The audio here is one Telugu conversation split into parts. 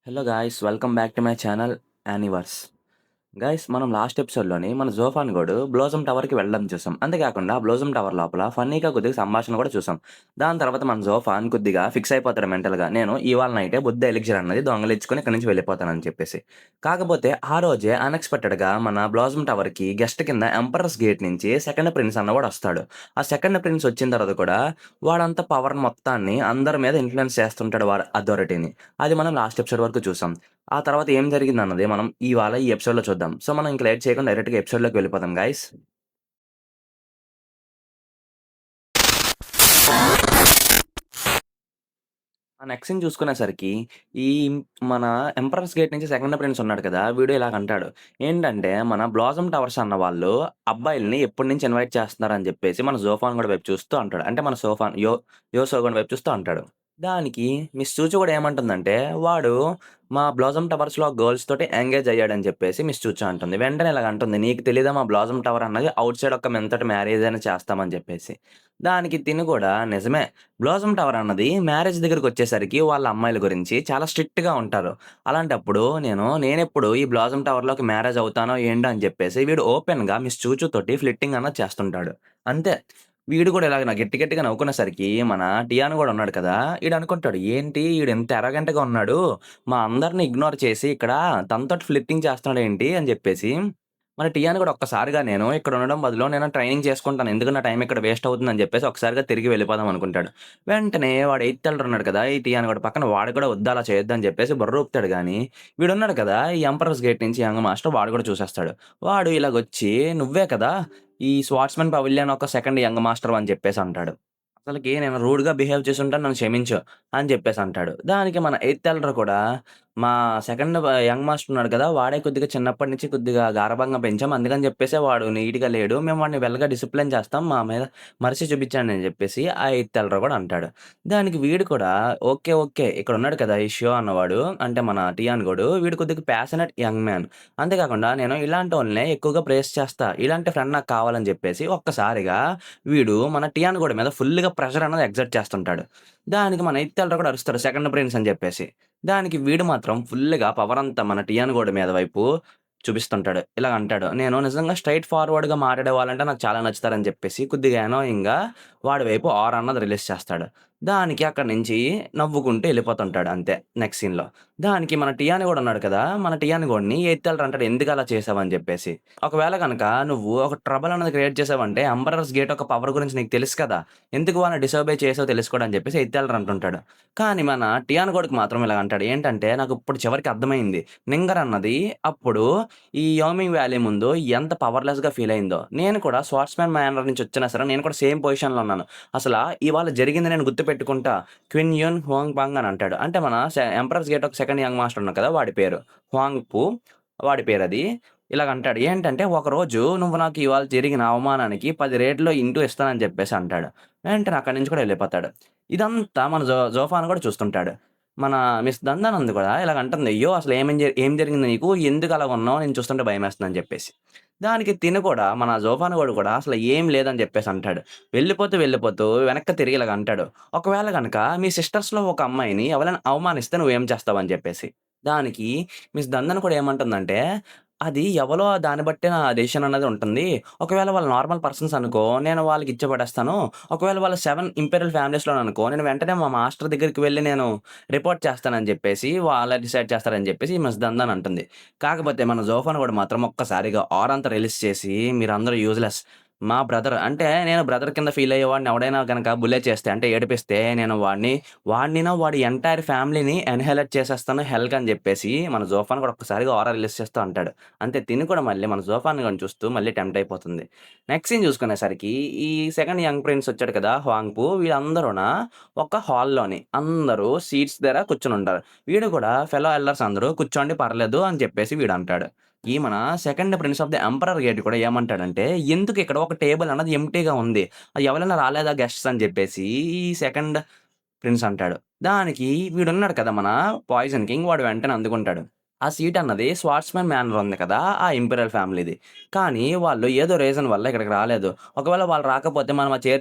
Hello guys welcome back to my channel యానివర్స్. Guys మనం లాస్ట్ ఎపిసోడ్‌లోని మన జోఫాన్ గోడు బ్లోసమ్ టవర్‌కి వెళ్ళడం చూసాం. అంతేకాకుండా బ్లోసమ్ టవర్ లోపల ఫన్నీగా కొద్దిగా సంభాషణ కూడా చూసాం. దాని తర్వాత మన జోఫాన్ కొద్దిగా ఫిక్స్ అయిపోతాడు మెంటల్‌గా. నేను ఇవాళ నైటే బుద్ధ ఎలిక్సిర్ అన్నది దొంగిలించుకొని ఇక్కడి నుంచి వెళ్ళిపోతానని చెప్పేసి. కాకపోతే ఆ రోజే అన్‌ఎక్స్‌పెక్టెడ్‌గా మన బ్లోసమ్ టవర్‌కి గెస్ట్ కింద ఎంపరర్స్ గేట్ నుంచి సెకండ్ ప్రిన్స్ అన్నవాడు వస్తాడు. ఆ సెకండ్ ప్రిన్స్ వచ్చిన తర్వాత కూడా వాడంతా పవర్ మొత్తాన్ని అందరి మీద ఇన్‌ఫ్లుయెన్స్ చేస్తుంటాడు వాడి అథారిటీని. అది మనం లాస్ట్ ఎపిసోడ్ వరకు చూసాం. ఆ తర్వాత ఏం జరిగిందన్నది మనం ఇవాళ ఈ ఎపిసోడ్‌లో చూద్దాం. సో, మనం ఇంక లేట్ చేయకుండా డైరెక్ట్‌గా ఎపిసోడ్‌లోకి వెళ్ళిపోదాం గైస్. ఆ నెక్స్ట్ సీన్ చూసుకునేసరికి ఈ మన ఎంపరర్స్ గేట్ నుంచి సెకండ్ ప్రిన్స్ ఉన్నాడు కదా! వీడు ఇలాగంటాడు. ఏంటంటే మన బ్లాసమ్ టవర్స్ అన్న వాళ్ళు అబ్బాయిల్ని ఎప్పటినుంచి ఇన్వైట్ చేస్తున్నారని చెప్పేసి మన జోఫాన్ గూడా వైపు చూస్తూ అంటాడు. అంటే మన సోఫాన్ యో సోగన్ వైపు చూస్తూ అంటాడు. దానికి మిస్ చూచి కూడా ఏమంటుందంటే, వాడు మా బ్లాసమ్ టవర్స్‌లో గర్ల్స్ తోటి ఎంగేజ్ అయ్యాడని చెప్పేసి మిస్ చూచా అంటుంది. వెంటనే ఇలాగ అంటుంది. "నీకు తెలీదా మా బ్లాసమ్ టవర్ అన్నది ఔట్ సైడ్ ఒక మెన్‌తోటి మ్యారేజ్ అయినా చేస్తామని" చెప్పేసి. దానికి తిను కూడా నిజమే. బ్లాసమ్ టవర్ అన్నది మ్యారేజ్ దగ్గరికొచ్చేసరికి వాళ్ళ అమ్మాయిల గురించి చాలా స్ట్రిక్ట్‌గా ఉంటారు. అలాంటప్పుడు నేనెప్పుడు ఈ బ్లాసమ్ టవర్‌లోకి మ్యారేజ్ అవుతానో ఏంటో అని చెప్పేసి వీడు ఓపెన్‌గా మిస్ చూచు తోటి ఫ్లిర్టింగ్ అన్నది చేస్తుంటాడు. అంతే. వీడు కూడా ఇలాగ గట్టి గట్టిగా నవ్వుకునేసరికి మన టియాన్ గూడా ఉన్నాడు కదా! ఈడనుకుంటాడు ఏంటి ఈడింత ఎరగెంటగా ఉన్నాడు. మా అందరిని ఇగ్నోర్ చేసి ఇక్కడ తనతోటి ఫ్లిర్టింగ్ చేస్తున్నాడేంటి అని జెప్పేసి మన టియాని గూడా ఒక్కసారిగా నేను ఇక్కడ ఉండడం బదులు నేను ట్రైనింగ్ చేసుకుంటాను. ఎందుకు నా టైం ఇక్కడ వేస్ట్ అవుతుందని జెప్పేసి ఒక్కసారిగా తిరిగి వెళ్ళిపోదాం అనుకుంటాడు. వెంటనే వాడు ఎయిత్ ఎల్డర్ ఉన్నాడు కదా! ఈ టియాన్ గూడా పక్కన వాడు కూడా వద్దు అలా చేయొద్దని జెప్పేసి బుర్ర ఊపుతాడు గానీ, వీడున్నాడు కదా! ఈ ఎంపరర్స్ గేట్ నుంచి యంగ్ మాస్టర్ వాడు గూడా చూసేస్తాడు. వాడు ఇలాగొచ్చి "నువ్వే కదా! ఈ స్వార్ట్స్‌మన్ పవిలియన్ ఒక సెకండ్ యంగ్ మాస్టర్‌వి" అని జెప్పేసి అంటాడు. అసలకి నేను రూడ్‌గా బిహేవ్ చేసుంటాను నన్ను క్షమించు అని జెప్పేసి అంటాడు. దానికి మన ఎయిత్ ఎల్డర్ కూడా మా సెకండ్ యంగ్ మాస్టర్ ఉన్నాడు కదా! వాడే కొద్దిగా చిన్నప్పటి నుంచి కొద్దిగా గారాబంగా పెంచాం. అందుకని జెప్పేసే వాడు నీట్‌గా లేడు. మేము వాడిని వెల్‌గా డిసిప్లిన్ చేస్తాం. మా మీద మర్సీ చూపించండి అని జెప్పేసి ఆ ఎయిత్ ఎల్డర్ కూడా అంటాడు. దానికి వీడు కూడా ఓకే. ఓకే. ఇక్కడ ఉన్నాడు కదా! ఈ షో అన్నవాడు అంటే మన టియాన్ గోడు వీడు కొద్దిగా ప్యాషనేట్ యంగ్ మ్యాన్. అంతే కాకుండా నేను ఇలాంటోళ్ళనే ఎక్కువగా ప్రైజ్ చేస్తా. ఇలాంటి ఫ్రెండ్ నాకు కావాలని జెప్పేసి ఒక్కసారిగా వీడు మన టియాన్ గోడి మీద ఫుల్‌గా ప్రెషర్ అనేది ఎక్సర్ట్ చేస్తుంటాడు. దానికి మన ఎయిత్ ఎల్డర్ కూడా అరుస్తాడు సెకండ్ ప్రిన్స్ అని జెప్పేసి. దానికి వీడు మాత్రం ఫుల్‌గా పవరంతా మన టియాన్ గోడి మీద వైపు చూపిస్తుంటాడు. ఇలాగ అంటాడు. నేను నిజంగా స్ట్రెయిట్ ఫార్వర్డ్‌గా మాట్లాడే వాళ్ళంటే నాకు చాలా నచ్చుతారని చెప్పేసి కొద్దిగా ఎనోయింగ్‌గా వాడి వైపు ఆరా అన్నది రిలీజ్ చేస్తాడు. దానికి అక్కడి నుంచి నవ్వుకుంటూ ఎళ్ళిపోతుంటాడు అంతే నెక్స్ట్ సీన్‌లో. దానికి మన టియాని గూడా ఉన్నాడు కదా! మన టియాని గోడిని ఎయిత్ ఎల్డర్ అంటాడు ఎందుకలా చేసావని జెప్పేసి. ఒకవేళ గనక నువ్వు ఒక ట్రబుల్ అన్నది క్రియేట్ చేసావంటే ఎంపరర్స్ గేట్ యొక్క పవర్ గురించి నీకు తెలుసు కదా! ఎందుకు వాళ్ళని డిసోబే చేసావో తెలుసుకోవడం అని చెప్పేసి ఎయిత్ ఎల్డర్ అంటుంటాడు. కానీ మన టియాన్ గోడికి మాత్రం ఇలాగ అంటాడు. ఏంటంటే నాకిప్పుడు చివరికి అర్థమైంది. నింగర్ అన్నది అప్పుడు ఈ యోమింగ్ వ్యాలీ ముందు ఎంత పవర్‌లెస్‌గా ఫీల్ అయిందో. నేను కూడా స్వార్ట్స్‌మ్యాన్ మ్యానర్ నుంచి వచ్చినా సరే నేను కూడా సేమ్ పొజిషన్‌లో ఉన్నాను. అసలా ఇవాళ జరిగింది నేను గుర్తుపెట్టుకుంటా. క్విన్ యున్ హువాంగ్ పాంగ్ అని అంటాడు. అంటే మన ఎంపరర్స్ గేట్ ఒక సెకండ్ యంగ్ మాస్టర్ ఉన్నాడు కదా! వాడి పేరు. హువాంగ్ పు వాడి పేరది. ఇలాగంటాడు. ఏంటంటే, "ఒకరోజు నువ్వు నాకు ఇవాళ జరిగిన అవమానానికి 10 రెట్లు ఇంటూ ఇస్తానని" చెప్పేసి అంటాడు. వెంటనే అక్కడి నుంచి కూడా ఎళ్ళిపోతాడు. ఇదంతా మన జోఫాన్ కూడా చూస్తుంటాడు. మన మిస్ దందానంద్ కూడా ఇలాగంటుంది. "అయ్యో! అసలు ఏం జరిగింది నీకు? ఎందుకు అలాగున్నావు? నిన్ను చూస్తుంటే భయమేస్తుందని" చెప్పేసి. దానికి తిను కూడా మన జోఫాన్ గోడు కూడా అసలు ఏం లేదని చెప్పేసి అంటాడు. వెళ్ళిపోతూ వెనక్కి తిరిగి ఇలాగ అంటాడు. "ఒకవేళ గనక మీ సిస్టర్స్‌లో ఒక అమ్మాయిని ఎవరైనా అవమానిస్తే నువ్వేం చేస్తావు?" అని చెప్పేసి. దానికి మిస్ దందన్ కూడా ఏమంటుందంటే, "అది ఎవలో దాన్ని బట్టే నా డెసిషన్ అన్నది ఉంటుంది. ఒకవేళ వాళ్ళు నార్మల్ పర్సన్స్ అనుకో, నేను వాళ్ళకి ఇచ్చి పడేస్తాను. ఒకవేళ వాళ్ళు 7 ఇంపీరియల్ ఫ్యామిలీస్‌లోననుకో, నేను వెంటనే మా మాస్టర్ దగ్గరికి వెళ్లి నేను రిపోర్ట్ చేస్తానని" చెప్పేసి, వాళ్ళే డిసైడ్ చేస్తారని చెప్పేసి మిస్ దందన్ అంటుంది. కాకపోతే మన జోఫాన్ గూడా మాత్రం ఒక్కసారిగా ఆరా అంతా రిలీజ్ చేసి, "మీరందరూ యూజ్‌లెస్. మా బ్రదర్" అంటే నేను బ్రదర్ కింద ఫీల్ అయ్యేవాడిని ఎవడైనా గనక బుల్లే చేస్తే అంటే ఏడిపిస్తే నేను వాడినిను వాడి ఎంటైర్ ఫ్యామిలీని ఎన్‌హైలైట్ చేసేస్తాను హెల్‌కి అని జెప్పేసి మన జోఫాన్ కూడా ఒక్కసారిగా ఆరా రిలీజ్ చేస్తూ అంటాడు. అంతే తిను కూడా మళ్ళీ మన జోఫాన్ గాడిని చూస్తూ మళ్ళీ టెంప్ట్ అయిపోతుంది. నెక్స్ట్ సీన్ చూసుకునేసరికి ఈ సెకండ్ యంగ్ ప్రిన్స్ వచ్చాడు కదా! హువాంగ్‌పు వీళ్ళందరూన ఒక హాల్‌లోని అందరూ సీట్స్ దగ్గర కూర్చొనుంటారు. వీడు కూడా ఫెలో ఎల్డర్స్ అందరూ కూర్చోండి పర్లేదు అని చెప్పేసి వీడంటాడు. ఈ మన second prince of the emperor gate కూడా ఏమంటాడంటే, "ఎందుకు ఇక్కడ ఒక టేబుల్ అన్నది ఎంప్టీగా ఉంది. ఎవరైనా రాలేదా గెస్ట్స్" అని చెప్పేసి ఈ సెకండ్ ప్రిన్స్ అంటాడు. దానికి వీడున్నాడు కదా! మన పాయిజన్ కింగ్ వాడు వెంటనే అందుకుంటాడు. ఆ సీట్ అన్నది స్వార్ట్స్‌మ్యాన్ మ్యానర్ ఉంది కదా! ఆ ఇంపీరియల్ ఫ్యామిలీది. కానీ వాళ్ళు ఏదో రీజన్ వల్ల ఇక్కడికి రాలేదు. ఒకవేళ వాళ్ళు రాకపోతే మనం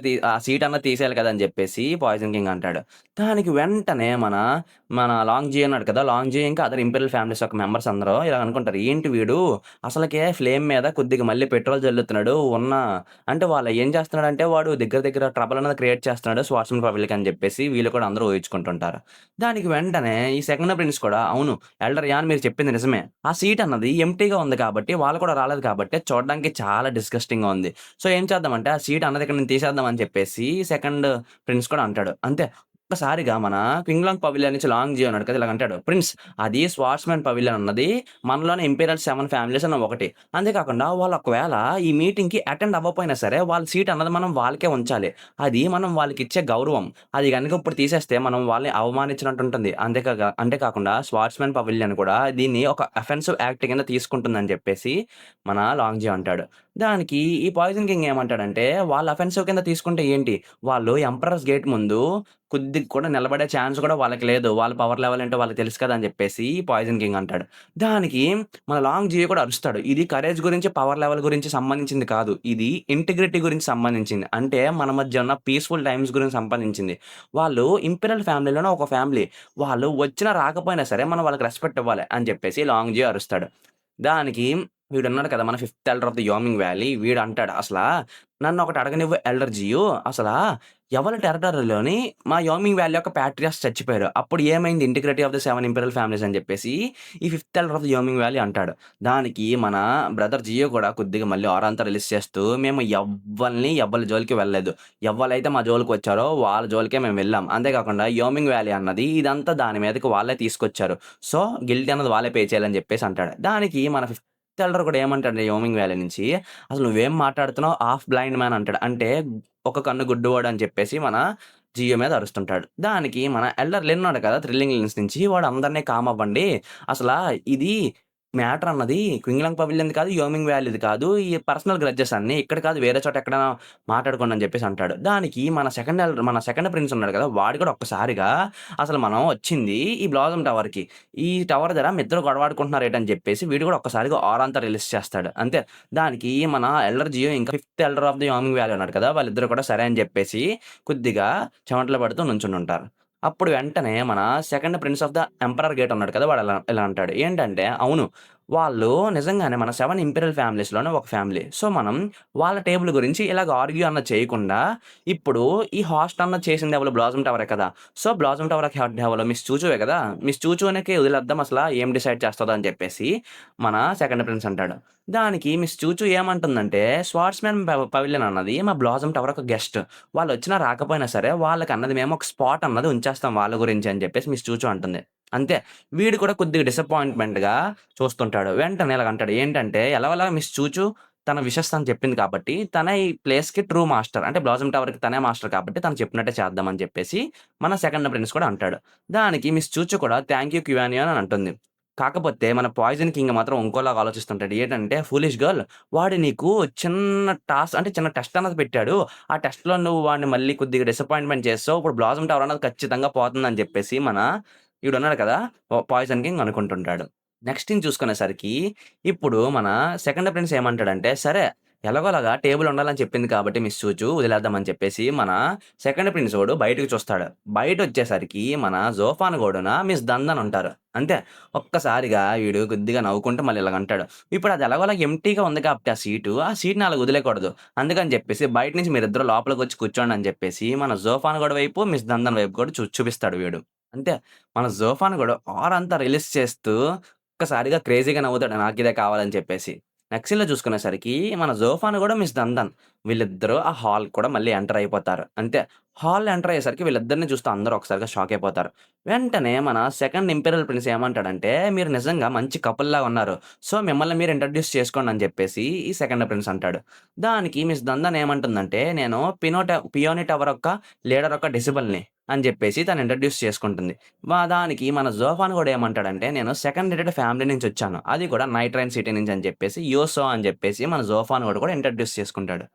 ఆ సీట్ అన్నది తీసేయాలి కదా! అని చెప్పేసి పాయిజన్ కింగ్ అంటాడు. దానికి వెంటనే మన లాంగ్ జీ ఉన్నాడు కదా! లాంగ్ జీ ఇంకా అదర్ ఇంపీరియల్ ఫ్యామిలీస్ యొక్క మెంబర్స్ అందరూ ఇలా అనుకుంటారు. ఏంటి వీడు అసలకే ఫ్లేమ్ మీద కొద్దిగా మళ్ళీ పెట్రోల్ జల్లుతున్నాడు. అంటే వాళ్ళు ఏం చేస్తున్నాడంటే వాడు దగ్గర దగ్గర ట్రబుల్ అనేది క్రియేట్ చేస్తున్నాడు స్వార్ట్స్‌మ్యాన్ పబ్లిక్ అని చెప్పేసి వీళ్ళు కూడా అందరూ ఊహించుకుంటుంటారు. దానికి వెంటనే ఈ సెకండ్ ప్రిన్స్ కూడా అవును ఎల్డర్ యాన్ మీరు చెప్పింది నిజమే. ఆ సీట్ అన్నది ఎంప్టీగా ఉంది కాబట్టి, వాళ్ళు కూడా రాలేదు కాబట్టి చూడడానికి చాలా డిస్గస్టింగ్‌గా ఉంది. సో, ఏం చేద్దామంటే ఆ సీట్ అన్నది ఇక్కడ నుంచి తీసేద్దాం అని చెప్పేసి సెకండ్ ప్రిన్స్ కూడా అంటాడు. అంతే ఒక్కసారిగా మన క్వింగ్‌లాంగ్ పవిలియన్ నుంచి లాంగ్ జియో ఉన్నాడు కదా! ఇలాగ అంటాడు. ప్రిన్స్ అది స్వార్ట్స్‌మ్యాన్ పవిలియన్ అన్నది మనలోనే ఇంపీరియల్ 7 ఫ్యామిలీస్ అని ఒకటి. అంతే కాకుండా వాళ్ళు ఒకవేళ ఈ మీటింగ్‌కి అటెండ్ అవ్వకపోయినా సరే వాళ్ళ సీట్ అన్నది మనం వాళ్ళకే ఉంచాలి. అది మనం వాళ్ళకిచ్చే గౌరవం. అది గనుక ఇప్పుడు తీసేస్తే మనం వాళ్ళని అవమానించినట్టు ఉంటుంది. అంతే కాకుండా స్వార్ట్స్‌మ్యాన్ పవిలియన్ కూడా దీన్ని ఒక అఫెన్సివ్ యాక్ట్ కింద తీసుకుంటుందని చెప్పేసి మన లాంగ్‌జీ అంటాడు. దానికి ఈ పాయిజన్ కింగ్ ఏమంటాడంటే, వాళ్ళు అఫెన్సివ్ కింద తీసుకుంటే ఏంటి? వాళ్ళు ఎంపరర్స్ గేట్ ముందు కొద్దిగా కూడా నిలబడే ఛాన్స్ కూడా వాళ్ళకి లేదు. వాళ్ళ పవర్ లెవెల్ ఏంటో వాళ్ళకి తెలుసు కదా! అని చెప్పేసి పాయిజన్ కింగ్ అంటాడు. దానికి మన లాంగ్ జియో కూడా అరుస్తాడు. ఇది కరేజ్ గురించి, పవర్ లెవెల్ గురించి సంబంధించింది కాదు. ఇది ఇంటిగ్రిటీ గురించి సంబంధించింది. అంటే మన మధ్య ఉన్న పీస్‌ఫుల్ టైమ్స్ గురించి సంబంధించింది. వాళ్ళు ఇంపీరియల్ ఫ్యామిలీలోనే ఒక ఫ్యామిలీ. వాళ్ళు వచ్చినా రాకపోయినా సరే మనం వాళ్ళకి రెస్పెక్ట్ ఇవ్వాలి అని చెప్పేసి లాంగ్ జియో అరుస్తాడు. దానికి వీడున్నాడు కదా! మన fifth elder of the Youming valley వీడంటాడు అసలా నన్నొకటి అడగనివ్వు ఎల్డర్ జియో అసలా ఎవరి టెరిటరీలోని మా యోమింగ్ వ్యాలీ యొక్క పాట్రియార్క్స్ చచ్చిపోయారు. అప్పుడు ఏమైంది integrity of the 7 imperial families అని చెప్పేసి ఈ fifth elder of the Youming valley అంటాడు. దానికి మన బ్రదర్ జియో కూడా కొద్దిగా మళ్ళీ ఆరా అంతా రిలీజ్ చేస్తూ మేము ఎవ్వరి జోలికి వెళ్ళలేదు. ఎవ్వలైతే మా జోలికొచ్చారో వాళ్ళ జోలికే మేము వెళ్ళాం. అంతేకాకుండా యోమింగ్ వ్యాలీ అన్నది ఇదంతా దాని మీదకి వాళ్ళే తీసుకొచ్చారు. సో, గిల్టీ అన్నది వాళ్ళే పే చేయాలని చెప్పేసి అంటాడు. దానికి మన ఫిఫ్త్ ఎల్డర్ కూడా ఏమంటాడు యోమింగ్ వ్యాలీ నుంచి, "అసలు నువ్వేం మాట్లాడుతున్నావు హాఫ్ బ్లైండ్ మ్యాన్" అంటాడు. అంటే ఒక కన్ను గుడ్డివాడు అని చెప్పేసి మన జియో మీద అరుస్తుంటాడు. దానికి మన ఎల్డర్ లిన్ ఉన్నాడు కదా! థ్రిల్లింగ్ లిన్స్ నుంచి వాడు అందరిని కామ్ అవ్వండి. అసలా ఇది మ్యాటర్ అన్నది క్వింగ్‌లాంగ్ పవిలియన్‌ది కాదు, యోమింగ్ వ్యాలీది కాదు. ఈ పర్సనల్ గ్రడ్జెస్ అన్నీ ఇక్కడ కాదు వేరే చోట ఎక్కడైనా మాట్లాడుకోండి అని చెప్పేసి అంటాడు. దానికి మన సెకండ్ ప్రిన్స్ ఉన్నాడు కదా! వాడు కూడా ఒక్కసారిగా అసలు మనం వచ్చింది ఈ బ్లాసమ్ టవర్‌కి. ఈ టవర్ దగ్గర మీ ఇద్దరు గొడవాడుకుంటున్నారు ఏటని చెప్పేసి వీడు కూడా ఒక్కసారిగా ఆరా అంతా రిలీజ్ చేస్తాడు. అంతే దానికి మన ఎల్డర్ జియో ఇంకా fifth elder of the Youming valley ఉన్నాడు కదా! వాళ్ళిద్దరూ కూడా సరే అని చెప్పేసి కొద్దిగా చెమటలు పడుతూ నుంచునుంటారు. అప్పుడు వెంటనే మన second prince of the emperor gate ఉన్నాడు కదా! వాడు ఇలా అంటాడు. ఏంటంటే అవును. వాళ్ళు నిజంగానే మన 7 ఇంపీరియల్ ఫ్యామిలీస్‌లోనే ఒక ఫ్యామిలీ. సో, మనం వాళ్ళ టేబుల్ గురించి ఇలాగ ఆర్గ్యూ అన్నది చేయకుండా, ఇప్పుడు ఈ హాస్ట్ అన్నది చేసిందెవలు బ్లాసమ్ టవరే కదా! సో, బ్లాసమ్ టవర్‌కి హెడ్ ఎవలు మిస్ చూచువే కదా! మిస్ చూచునేకే వదిలేద్దాం అసల ఏం డిసైడ్ చేస్తదో అని చెప్పేసి మన సెకండ్ ప్రిన్స్ అంటాడు. దానికి మిస్ చూచు ఏమంటుందంటే, స్వార్ట్స్‌మ్యాన్ పవిలియన్ అన్నది మా బ్లాసమ్ టవర్ ఒక గెస్ట్. వాళ్ళొచ్చినా రాకపోయినా సరే, వాళ్ళకన్నది మేము ఒక స్పాట్ అన్నది ఉంచేస్తాం వాళ్ళ గురించి అని చెప్పేసి మిస్ చూచు అంటుంది. అంతే. వీడు కూడా కొద్దిగా డిసప్పాయింట్‌మెంట్‌గా చూస్తుంటాడు. వెంటనే ఇలాగంటాడు. ఏంటంటే ఎలాగోలా మిస్ చూచు తన విషెస్ తను చెప్పింది కాబట్టి, తనే ఈ ప్లేస్‌కి ట్రూ మాస్టర్. అంటే బ్లాసమ్ టవర్‌కి తనే మాస్టర్ కాబట్టి, తను చెప్పినట్టే చేద్దాం అని చెప్పేసి, మన సెకండ్ ప్రిన్స్ కూడా అంటాడు. దానికి మిస్ చూచు కూడా థాంక్ యూ క్యువానియన్ అని అంటుంది. కాకపోతే మన పాయిజన్ కింగ్ మాత్రం ఇంకోలాగా ఆలోచిస్తుంటాడు. ఏంటంటే ఫూలిష్ గర్ల్ వాడు నీకు చిన్న అంటే చిన్న టెస్ట్ అన్నది పెట్టాడు. ఆ టెస్ట్‌లో నువ్వు వాడిని మళ్ళీ కొద్దిగా డిసప్పాయింట్‌మెంట్ చేసావు. ఇప్పుడు బ్లాసమ్ టవర్ అన్నది ఖచ్చితంగా పోతుందని చెప్పేసి ఈడున్నాడు కదా! పాయిజన్ కింగ్ అనుకుంటుంటాడు. నెక్స్ట్ సీన్ చూసుకునేసరికి, ఇప్పుడు మన సెకండ్ ప్రిన్స్ ఏమంటాడంటే, సరే ఎలాగోలాగా టేబుల్ ఉండాలని చెప్పింది కాబట్టి మిస్ చూచు వదిలేద్దామని చెప్పేసి మన సెకండ్ ప్రిన్సోడు బయటకి చూస్తాడు. బయటొచ్చేసరికి మన జోఫాన్ గూడున మిస్ దందన్ ఉంటారు. అంతే. ఒక్కసారిగా వీడు కొద్దిగా నవ్వుకుంటూ మళ్ళీ ఇలాగంటాడు. ఇప్పుడు అది ఎలాగోలా ఎంప్టీగా ఉంది కాబట్టి ఆ సీట్‌ని అలా వదిలేయకూడదు. అందుకని చెప్పేసి బయట నుంచి మీరిద్దరు లోపలికొచ్చి కూర్చోండి అని చెప్పేసి మన జోఫాన్ గూడ వైపు, మిస్ దందన్ వైపు కూడా చూపిస్తాడు వీడు. అంతే. మన జోఫాన్ గూడా ఆరంతా రిలీజ్ చేస్తూ ఒక్కసారిగా క్రేజీగా నవ్వుతాడు నాకిదే కావాలని చెప్పేసి. నెక్స్ట్ సీన్‌లో చూసుకునేసరికి మన జోఫాన్ గూడా, మిస్ దందన్ వీళ్ళిద్దరూ ఆ హాల్‌కి కూడా మళ్ళీ ఎంటర్ అయిపోతారు. అంతే. హాల్ ఎంటర్ అయ్యేసరికి వీళ్ళిద్దరిని చూస్తూ అందరూ ఒకసారిగా షాక్ అయిపోతారు. వెంటనే మన సెకండ్ ఇంపీరియల్ ప్రిన్స్ ఏమంటాడంటే, "మీరు నిజంగా మంచి కపుల్‌లాగా ఉన్నారు. సో, మిమ్మల్ని మీరు ఇంట్రొడ్యూస్ చేసుకోండి" అని చెప్పేసి ఈ సెకండ్ ప్రిన్స్ అంటాడు. దానికి మిస్ దందన్ ఏమంటుందంటే, "నేను పియోని టవర్ యొక్క లీడర్ యొక్క డిసిబుల్‌ని" అని చెప్పేసి తను ఇంట్రొడ్యూస్ చేసుకుంటుంది. దానికి మన జోఫాన్ గూడా ఏమంటాడంటే, "నేను సెకండ్ రేటెడ్ ఫ్యామిలీ నుంచొచ్చాను. అది కూడా నైట్ రైన్ సిటీ నుంచి" అని చెప్పేసి, యోసో అని చెప్పేసి మన జోఫాన్ గూడా ఇంట్రొడ్యూస్ చేసుకుంటాడు.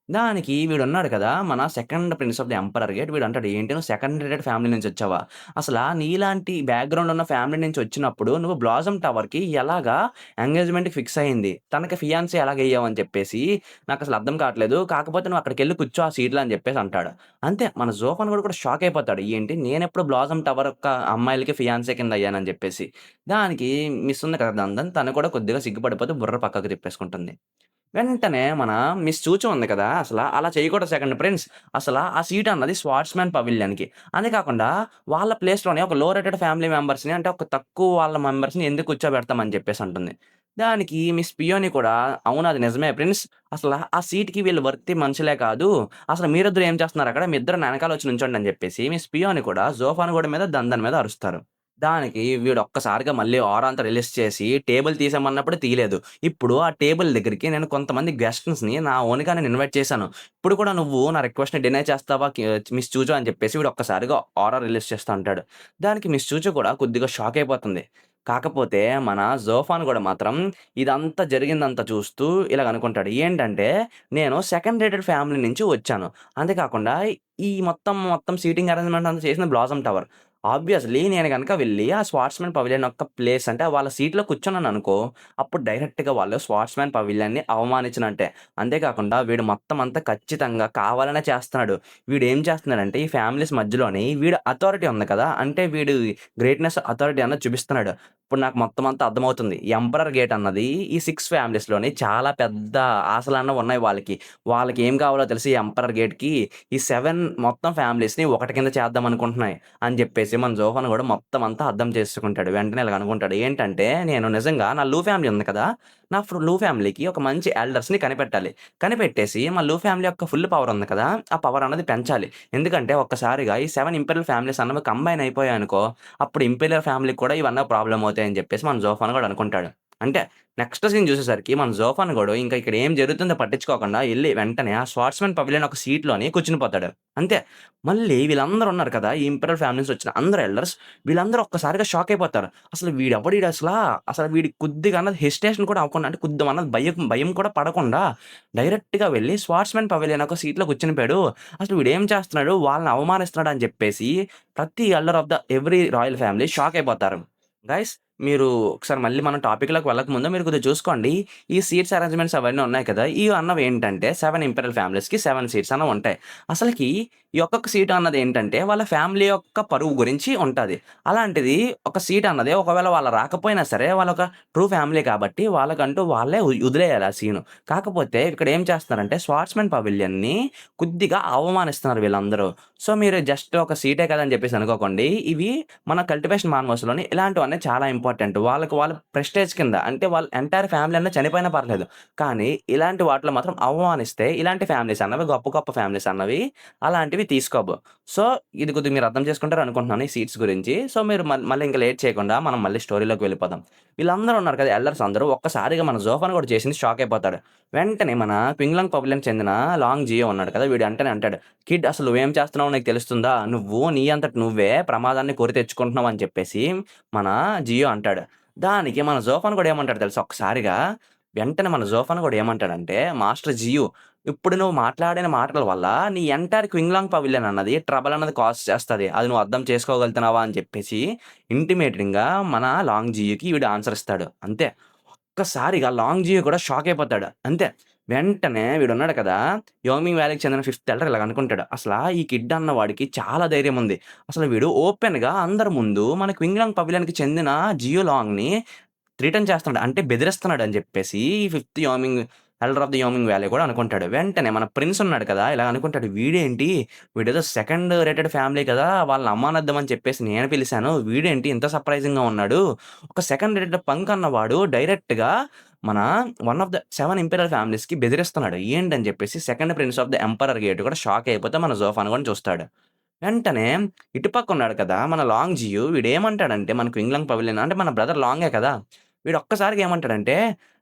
దానికి వీడున్నాడు కదా! మన second prince of the emperor gate వీడంటాడు, "ఏంటి నువ్వు సెకండ్ రేటెడ్ ఫ్యామిలీ నుంచొచ్చావా? అసలా నీలాంటి బ్యాక్‌గ్రౌండ్ ఉన్న ఫ్యామిలీ నుంచొచ్చినప్పుడు నువ్వు బ్లాసమ్ టవర్‌కి ఎలాగా ఎంగేజ్‌మెంట్‌కి ఫిక్స్ అయింది? తనకి ఫియాన్సీ ఎలాగయ్యావు?" అని చెప్పేసి నాకసలు అర్థం కావట్లేదు. కాకపోతే నువ్వు అక్కడికెళ్లి కూర్చో ఆ సీట్‌లో అని చెప్పేసి అంటాడు. అంతే మన జోఫాన్ గూడా కూడా షాక్ అయిపోతాడు. ఏంటి నేనెప్పుడు బ్లాసమ్ టవర్ యొక్క అమ్మాయిలకి ఫియాన్సీ కింద అయ్యానని చెప్పేసి. దానికి మిస్ ఉంది కదా! దందన్ తను కూడా కొద్దిగా సిగ్గుపడిపోతూ బుర్ర పక్కకు తిప్పేసుకుంటుంది. వెంటనే మన మిస్ చూచు ఉంది కదా! అలా చేయకూడదు సెకండ్ ప్రిన్స్. ఆ సీట్ అన్నది స్వాట్స్‌మ్యాన్ పవిలియన్‌కి. అదే కాకుండా వాళ్ళ ప్లేస్‌లోనే ఒక లో రేటెడ్ ఫ్యామిలీ మెంబర్స్‌ని అంటే ఒక తక్కువ వాళ్ళ మెంబర్స్‌ని ఎందుకు కూర్చోబెడతాం అని చెప్పేసి అంటుంది. దానికి మిస్ పియోని కూడా అవును అది నిజమే ప్రిన్స్. ఆ సీట్‌కి వీళ్ళు వర్తీ మనుషులే కాదు. అసలు మీరిద్దరు ఏం చేస్తున్నారు అక్కడ? మీ ఇద్దరు నా ఎనకాల వచ్చి నుంచోండి అని చెప్పేసి మిస్ పియోని కూడా జోఫాన్ గూడా మీద దందన్ మీద అరుస్తారు. దానికి వీడొక్కసారిగా మళ్ళీ ఆరా అంతా రిలీజ్ చేసి టేబుల్ తీసేయమన్నప్పుడు తీయలేదు. ఇప్పుడు ఆ టేబుల్ దగ్గరికి నేను కొంతమంది గెస్ట్స్‌ని నా ఓన్‌గా నేను ఇన్వైట్ చేశాను. ఇప్పుడు కూడా నువ్వు నా రిక్వెస్ట్‌ని డినై చేస్తావా మిస్ చూచు అని చెప్పేసి వీడు ఒక్కసారిగా ఆరా రిలీజ్ చేస్తా అంటాడు. దానికి మిస్ చూచు కూడా కొద్దిగా షాక్ అయిపోతుంది. కాకపోతే మన జోఫాన్ గూడా మాత్రం ఇదంతా జరిగిందంతా చూస్తూ ఇలాగ అనుకుంటాడు. ఏంటంటే నేను సెకండ్ రేటెడ్ ఫ్యామిలీ నుంచి వచ్చాను. అంతే కాకుండా ఈ మొత్తం సీటింగ్ అరేంజ్‌మెంట్ అంతా చేసింది బ్లాసమ్ టవర్. ఆబ్వియస్‌లీ నేను గనక వెళ్లి ఆ స్వాట్స్‌మ్యాన్ పవిలియన్ యొక్క ప్లేస్ అంటే వాళ్ళ సీట్‌లో కూర్చున్నాననుకో, అప్పుడు డైరెక్ట్‌గా వాళ్ళు స్వాట్స్‌మ్యాన్ పవిలియన్‌ని అవమానించినట్టే. అంతే కాకుండా వీడు మొత్తం అంతా ఖచ్చితంగా కావాలనే చేస్తున్నాడు. వీడేం చేస్తున్నాడంటే ఈ ఫ్యామిలీస్ మధ్యలోని వీడు అథారిటీ ఉంది కదా! అంటే వీడు గ్రేట్‌నెస్, అథారిటీ అన్నది చూపిస్తున్నాడు. ఇప్పుడు నాకు మొత్తం అంతా అర్థమవుతుంది. ఎంపరర్ గేట్ అన్నది ఈ 6 ఫ్యామిలీస్‌లోని చాలా పెద్ద ఆశలన్నవి ఉన్నాయి వాళ్ళకి. వాళ్ళకి ఏం కావాలో తెలుసా ఈ ఎంపరర్ గేట్‌కి ఈ 7 మొత్తం ఫ్యామిలీస్‌ని ఒకటి కింద చేద్దాం అనుకుంటున్నాయి. అని జెప్పేసి మన జోహాన్ గూడా మొత్తం అంతా అర్థం చేసుకుంటాడు. వెంటనే ఇలాగ అనుకుంటాడు. ఏంటంటే నేను నిజంగా నా లూ ఫ్యామిలీ ఉంది కదా! లూ ఫ్యామిలీకి ఒక మంచి ఎల్డర్స్‌ని కనిపెట్టాలి. కనిపెట్టేసి మా లూ ఫ్యామిలీ యొక్క ఫుల్ పవర్ ఉంది కదా! ఆ పవర్ అన్నది పెంచాలి. ఎందుకంటే ఒక్కసారిగా ఈ 7 ఇంపీరియల్ ఫ్యామిలీస్ అన్నవి కంబైన్ అయిపోయాయనుకో, అప్పుడు ఇంపీరియల్ ఫ్యామిలీకి కూడా ఇవన్నీ ప్రాబ్లమ్ అవుతాయని జెప్పేసి మన జోఫాన్ గూడా అనుకుంటాడు. అంటే నెక్స్ట్ సీన్ జూసేసరికి మన జోఫాన్ గూడా ఇంకా ఇక్కడ ఏం జరుగుతుందో పట్టించుకోకుండా ఎళ్లి వెంటనే ఆ స్వాట్స్‌మ్యాన్ పవిలియన్ ఒక సీట్‌లోని కూర్చునిపోతాడు. అంతే. మళ్ళీ వీళ్ళందరూ ఉన్నారు కదా! ఈ ఇంపీరియల్ ఫ్యామిలీ నుంచి వచ్చిన అందరు ఎల్డర్స్ వీళ్ళందరూ ఒక్కసారిగా షాక్ అయిపోతారు. అసలు వీడెవడు ఈడసలా? అసలు వీడికి కొద్దిగా అన్నది హెసిటేషన్ కూడా అవ్వకుండా అంటే కొద్దిగమన్నది భయం కూడా పడకుండా డైరెక్ట్‌గా వెళ్లి స్వాట్స్‌మ్యాన్ పవిలియన్ ఒక సీట్‌లో కూర్చునిపోయాడు. అసలు వీడేం చేస్తున్నాడు? వాళ్ళని అవమానిస్తున్నాడు అని చెప్పేసి ప్రతి elder of the every royal family shock అయిపోతారు. గైస్ మీరు ఒకసారి మళ్ళీ మనం టాపిక్‌లోకి వెళ్ళకముందు మీరు కొద్దిగా చూసుకోండి. ఈ సీట్స్ అరేంజ్‌మెంట్స్ అవన్నీ ఉన్నాయి కదా! ఇవి అన్నవేంటంటే 7 ఇంపీరియల్ ఫ్యామిలీస్‌కి 7 సీట్స్ అనేవుంటాయి. అసలకి ఈ ఒక్కొక్క సీట్ అన్నదేంటంటే వాళ్ళ ఫ్యామిలీ యొక్క పరువు గురించి ఉంటది. అలాంటిది ఒక సీట్ అన్నది ఒకవేళ వాళ్ళు రాకపోయినా సరే వాళ్ళొక ట్రూ ఫ్యామిలీ కాబట్టి వాళ్ళకంటూ వాళ్ళే వదిలేయాలి ఆ సీను. కాకపోతే ఇక్కడ ఏం చేస్తున్నారంటే స్వాట్స్‌మ్యాన్ పవిలియన్‌ని కొద్దిగా అవమానిస్తున్నారు వీళ్ళందరూ. సో, మీరు జస్ట్ ఒక సీటే కదా! అని చెప్పేసి అనుకోకండి. ఇవి మన కల్టివేషన్ మాన్‌వస్‌లోని ఇలాంటివన్నీ చాలా ఇంపార్టెంట్. వాళ్ళకి వాళ్ళ ప్రెస్టేజ్ కింద అంటే వాళ్ళ ఎంటైర్ ఫ్యామిలీ అన్నా చనిపోయినా పర్లేదు. కానీ ఇలాంటి వాటిలో మాత్రం అవమానిస్తే ఇలాంటి ఫ్యామిలీస్ అన్నవి గొప్ప ఫ్యామిలీస్ అన్నవి అలాంటివి తీసుకోవు. సో, ఇది కొద్దిగా మీరు అర్థం చేసుకుంటారు అనుకుంటున్నాను ఈ సీట్స్ గురించి. సో, మీరు మళ్ళీ ఇంక లేట్ చేయకుండా మనం మళ్ళీ స్టోరీలోకి వెళ్ళిపోదాం. వీళ్ళందరూ ఉన్నారు కదా! ఎల్డర్స్ అందరూ ఒక్కసారిగా మన జోఫాన్ కూడా చేసింది షాక్ అయిపోతాడు. వెంటనే మన క్వింగ్‌లాంగ్ పవిలియన్‌కి చెందిన లాంగ్ జియో ఉన్నాడు కదా! వీడు వెంటనే అంటాడు, "కిడ్ అసలు నువ్వేం చేస్తున్నావో నీకు తెలుస్తుందా? నువ్వు నీ అంతట నువ్వే ప్రమాదాన్ని కొని తెచ్చుకుంటున్నావు" అని చెప్పేసి మన జియో అంటాడు. దానికి మన జోఫాన్ కూడా ఏమంటాడో తెలుసా ఒక్కసారిగా, వెంటనే మన జోఫాన్ కూడా ఏమంటాడంటే, "మాస్టర్ జియో ఇప్పుడు నువ్వు మాట్లాడిన మాటల వల్ల నీ ఎంటైర్ క్వింగ్‌లాంగ్ పవిలియన్ అన్నది ట్రబుల్ అన్నది కాజ్ చేస్తది. అది నువ్వు అర్థం చేసుకోగలుగుతున్నావా?" అని చెప్పేసి ఇంటిమేటింగ్‌గా మన లాంగ్ జియోకి వీడు ఆన్సర్ ఇస్తాడు. అంతే. ఒక్కసారిగా లాంగ్ జియో కూడా షాక్ అయిపోతాడు. అంతే. వెంటనే వీడున్నాడు కదా! యోమింగ్ వ్యాలీకి చెందిన ఫిఫ్త్ ఎల్డర్ ఇలాగ అనుకుంటాడు. ఈ కిడ్ అన్న వాడికి చాలా ధైర్యం ఉంది. అసలు వీడు ఓపెన్‌గా అందరి ముందు మన క్వింగ్‌లాంగ్ పవిలియన్‌కి చెందిన జియో లాంగ్‌ని థ్రెటన్ చేస్తున్నాడు. అంటే బెదిరిస్తున్నాడని జెప్పేసి ఈ fifth Youming elder of the Youming valley కూడా అనుకుంటాడు. వెంటనే మన ప్రిన్స్ ఉన్నాడు కదా! ఇలా అనుకుంటాడు. వీడేదో సెకండ్ రేటెడ్ ఫ్యామిలీ కదా! వాళ్ళని అమ్మానొద్దామని చెప్పేసి నేను పిలిసాను. వీడేంటి ఇంత సర్ప్రైజింగ్‌గా ఉన్నాడు. ఒక సెకండ్ రేటెడ్ పంక్ అన్నవాడు డైరెక్ట్‌గా మన వన్ ఆఫ్ ద 7 ఇంపీరియల్ ఫ్యామిలీస్‌కి బెదిరిస్తున్నాడు. ఏంటని చెప్పేసి second prince of the emperor gate కూడా షాక్ అయిపోతే మన జోఫాన్ గూడా చూస్తాడు. వెంటనే ఇటుపక్క ఉన్నాడు కదా! మన లాంగ్ జియు వీడేమంటాడంటే మన క్వింగ్‌లాంగ్ పవిలియన్ అంటే మన బ్రదర్ లాంగే కదా! వీడు ఒక్కసారిగా ఏమంటాడంటే,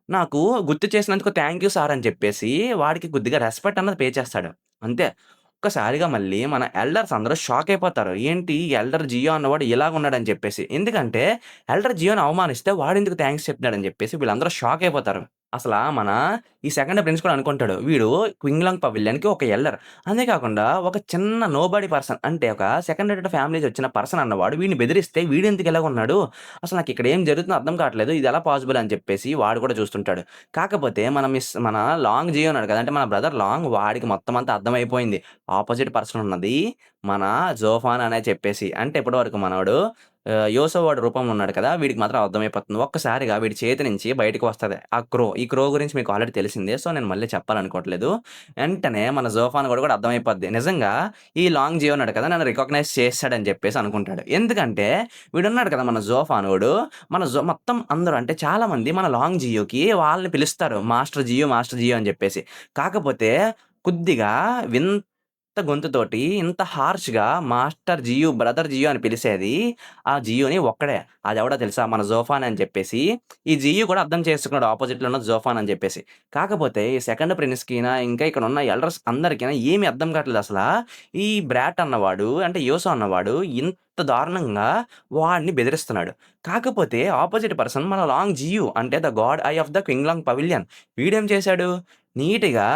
"నాకు గుర్తు చేసినందుకు థాంక్ యూ సార్" అని చెప్పేసి వాడికి కొద్దిగా రెస్పెక్ట్ అన్నది పే చేస్తాడు. అంతే. ఒక్కసారిగా మళ్ళీ మన ఎల్డర్స్ అందరూ షాక్ అయిపోతారు. ఏంటి ఎల్డర్ జియో అన్నవాడు ఇలాగున్నాడని చెప్పేసి. ఎందుకంటే ఎల్డర్ జియోని అవమానిస్తే వాడెందుకు థాంక్స్ చెప్తున్నాడని చెప్పేసి వీళ్ళందరూ షాక్ అయిపోతారు. అసలా మన ఈ సెకండ్ ప్రిన్స్ కూడా అనుకుంటాడు. వీడు క్వింగ్‌లాంగ్ పవిలియన్‌కి ఒక ఎల్లర్. అంతే కాకుండా ఒక చిన్న నోబడీ పర్సన్ అంటే ఒక సెకండ్ రేటెడ్ ఫ్యామిలీ నుంచి వచ్చిన పర్సన్ అన్నవాడు వీడిని బెదిరిస్తే వీడెందుకు ఇలాగున్నాడు? అసలు నాకిక్కడ ఏం జరుగుతుందో అర్థం కావట్లేదు. ఇది ఎలా పాసిబుల్ అని చెప్పేసి వాడు కూడా చూస్తుంటాడు. కాకపోతే మన లాంగ్ జియో ఉన్నాడు కదా! అంటే మన బ్రదర్ లాంగ్ వాడికి మొత్తం అంతా అర్థమైపోయింది. ఆపోజిట్ పర్సన్ ఉన్నది మన జోఫాన్ అనే చెప్పేసి. అంటే ఇప్పటివరకు మనోడు యోసో వాడి రూపంలో ఉన్నాడు కదా! వీడికి మాత్రం అర్థమైపోతుంది. ఒక్కసారిగా వీడి చేతి నుంచి బయటకి వస్తది ఆ క్రో. ఈ క్రో గురించి మీకు ఆల్రెడీ తెలిసిందే. సో, నేను మళ్ళీ చెప్పాలనుకోవట్లేదు. వెంటనే మన జోఫాన్ గూడా కూడా అర్థమైపోద్ది. నిజంగా ఈ లాంగ్ జియో ఉన్నాడు కదా! నన్ను రికాగ్నైజ్ చేసేసాడని చెప్పేసి అనుకుంటాడు. ఎందుకంటే వీడున్నాడు కదా! మన జోఫానోడు మొత్తం అందరూ అంటే చాలామంది మన లాంగ్ జియోకి వాళ్ళని పిలుస్తారు. మాస్టర్ జియో, మాస్టర్ జియో అని చెప్పేసి. కాకపోతే కొద్దిగా గొంతుతోటి ఇంత హార్ష్‌గా మాస్టర్ జియు, బ్రదర్ జియు అని పిలిసేది ఆ జియుని ఒక్కడే. అదెవడో తెలుసా? మన జోఫాన్ అని చెప్పేసి. ఈ జియు కూడా అర్థం చేసుకున్నాడు ఆపోజిట్‌లో ఉన్న జోఫాన్ అని చెప్పేసి. కాకపోతే ఈ సెకండ్ ప్రిన్స్‌కినా, ఇంకా ఇక్కడున్న ఎల్డర్స్ అందరికినా ఏమి అర్థం కావట్లేదు అసలా. ఈ బ్రాట్ అన్నవాడు అంటే యోసో అన్నవాడు ఇంత దారుణంగా వాడిని బెదిరిస్తున్నాడు. కాకపోతే ఆపోజిట్ పర్సన్ మన లాంగ్ జియు అంటే the god eye of the Qinglong pavilion. వీడేం చేశాడు? నీట్‌గా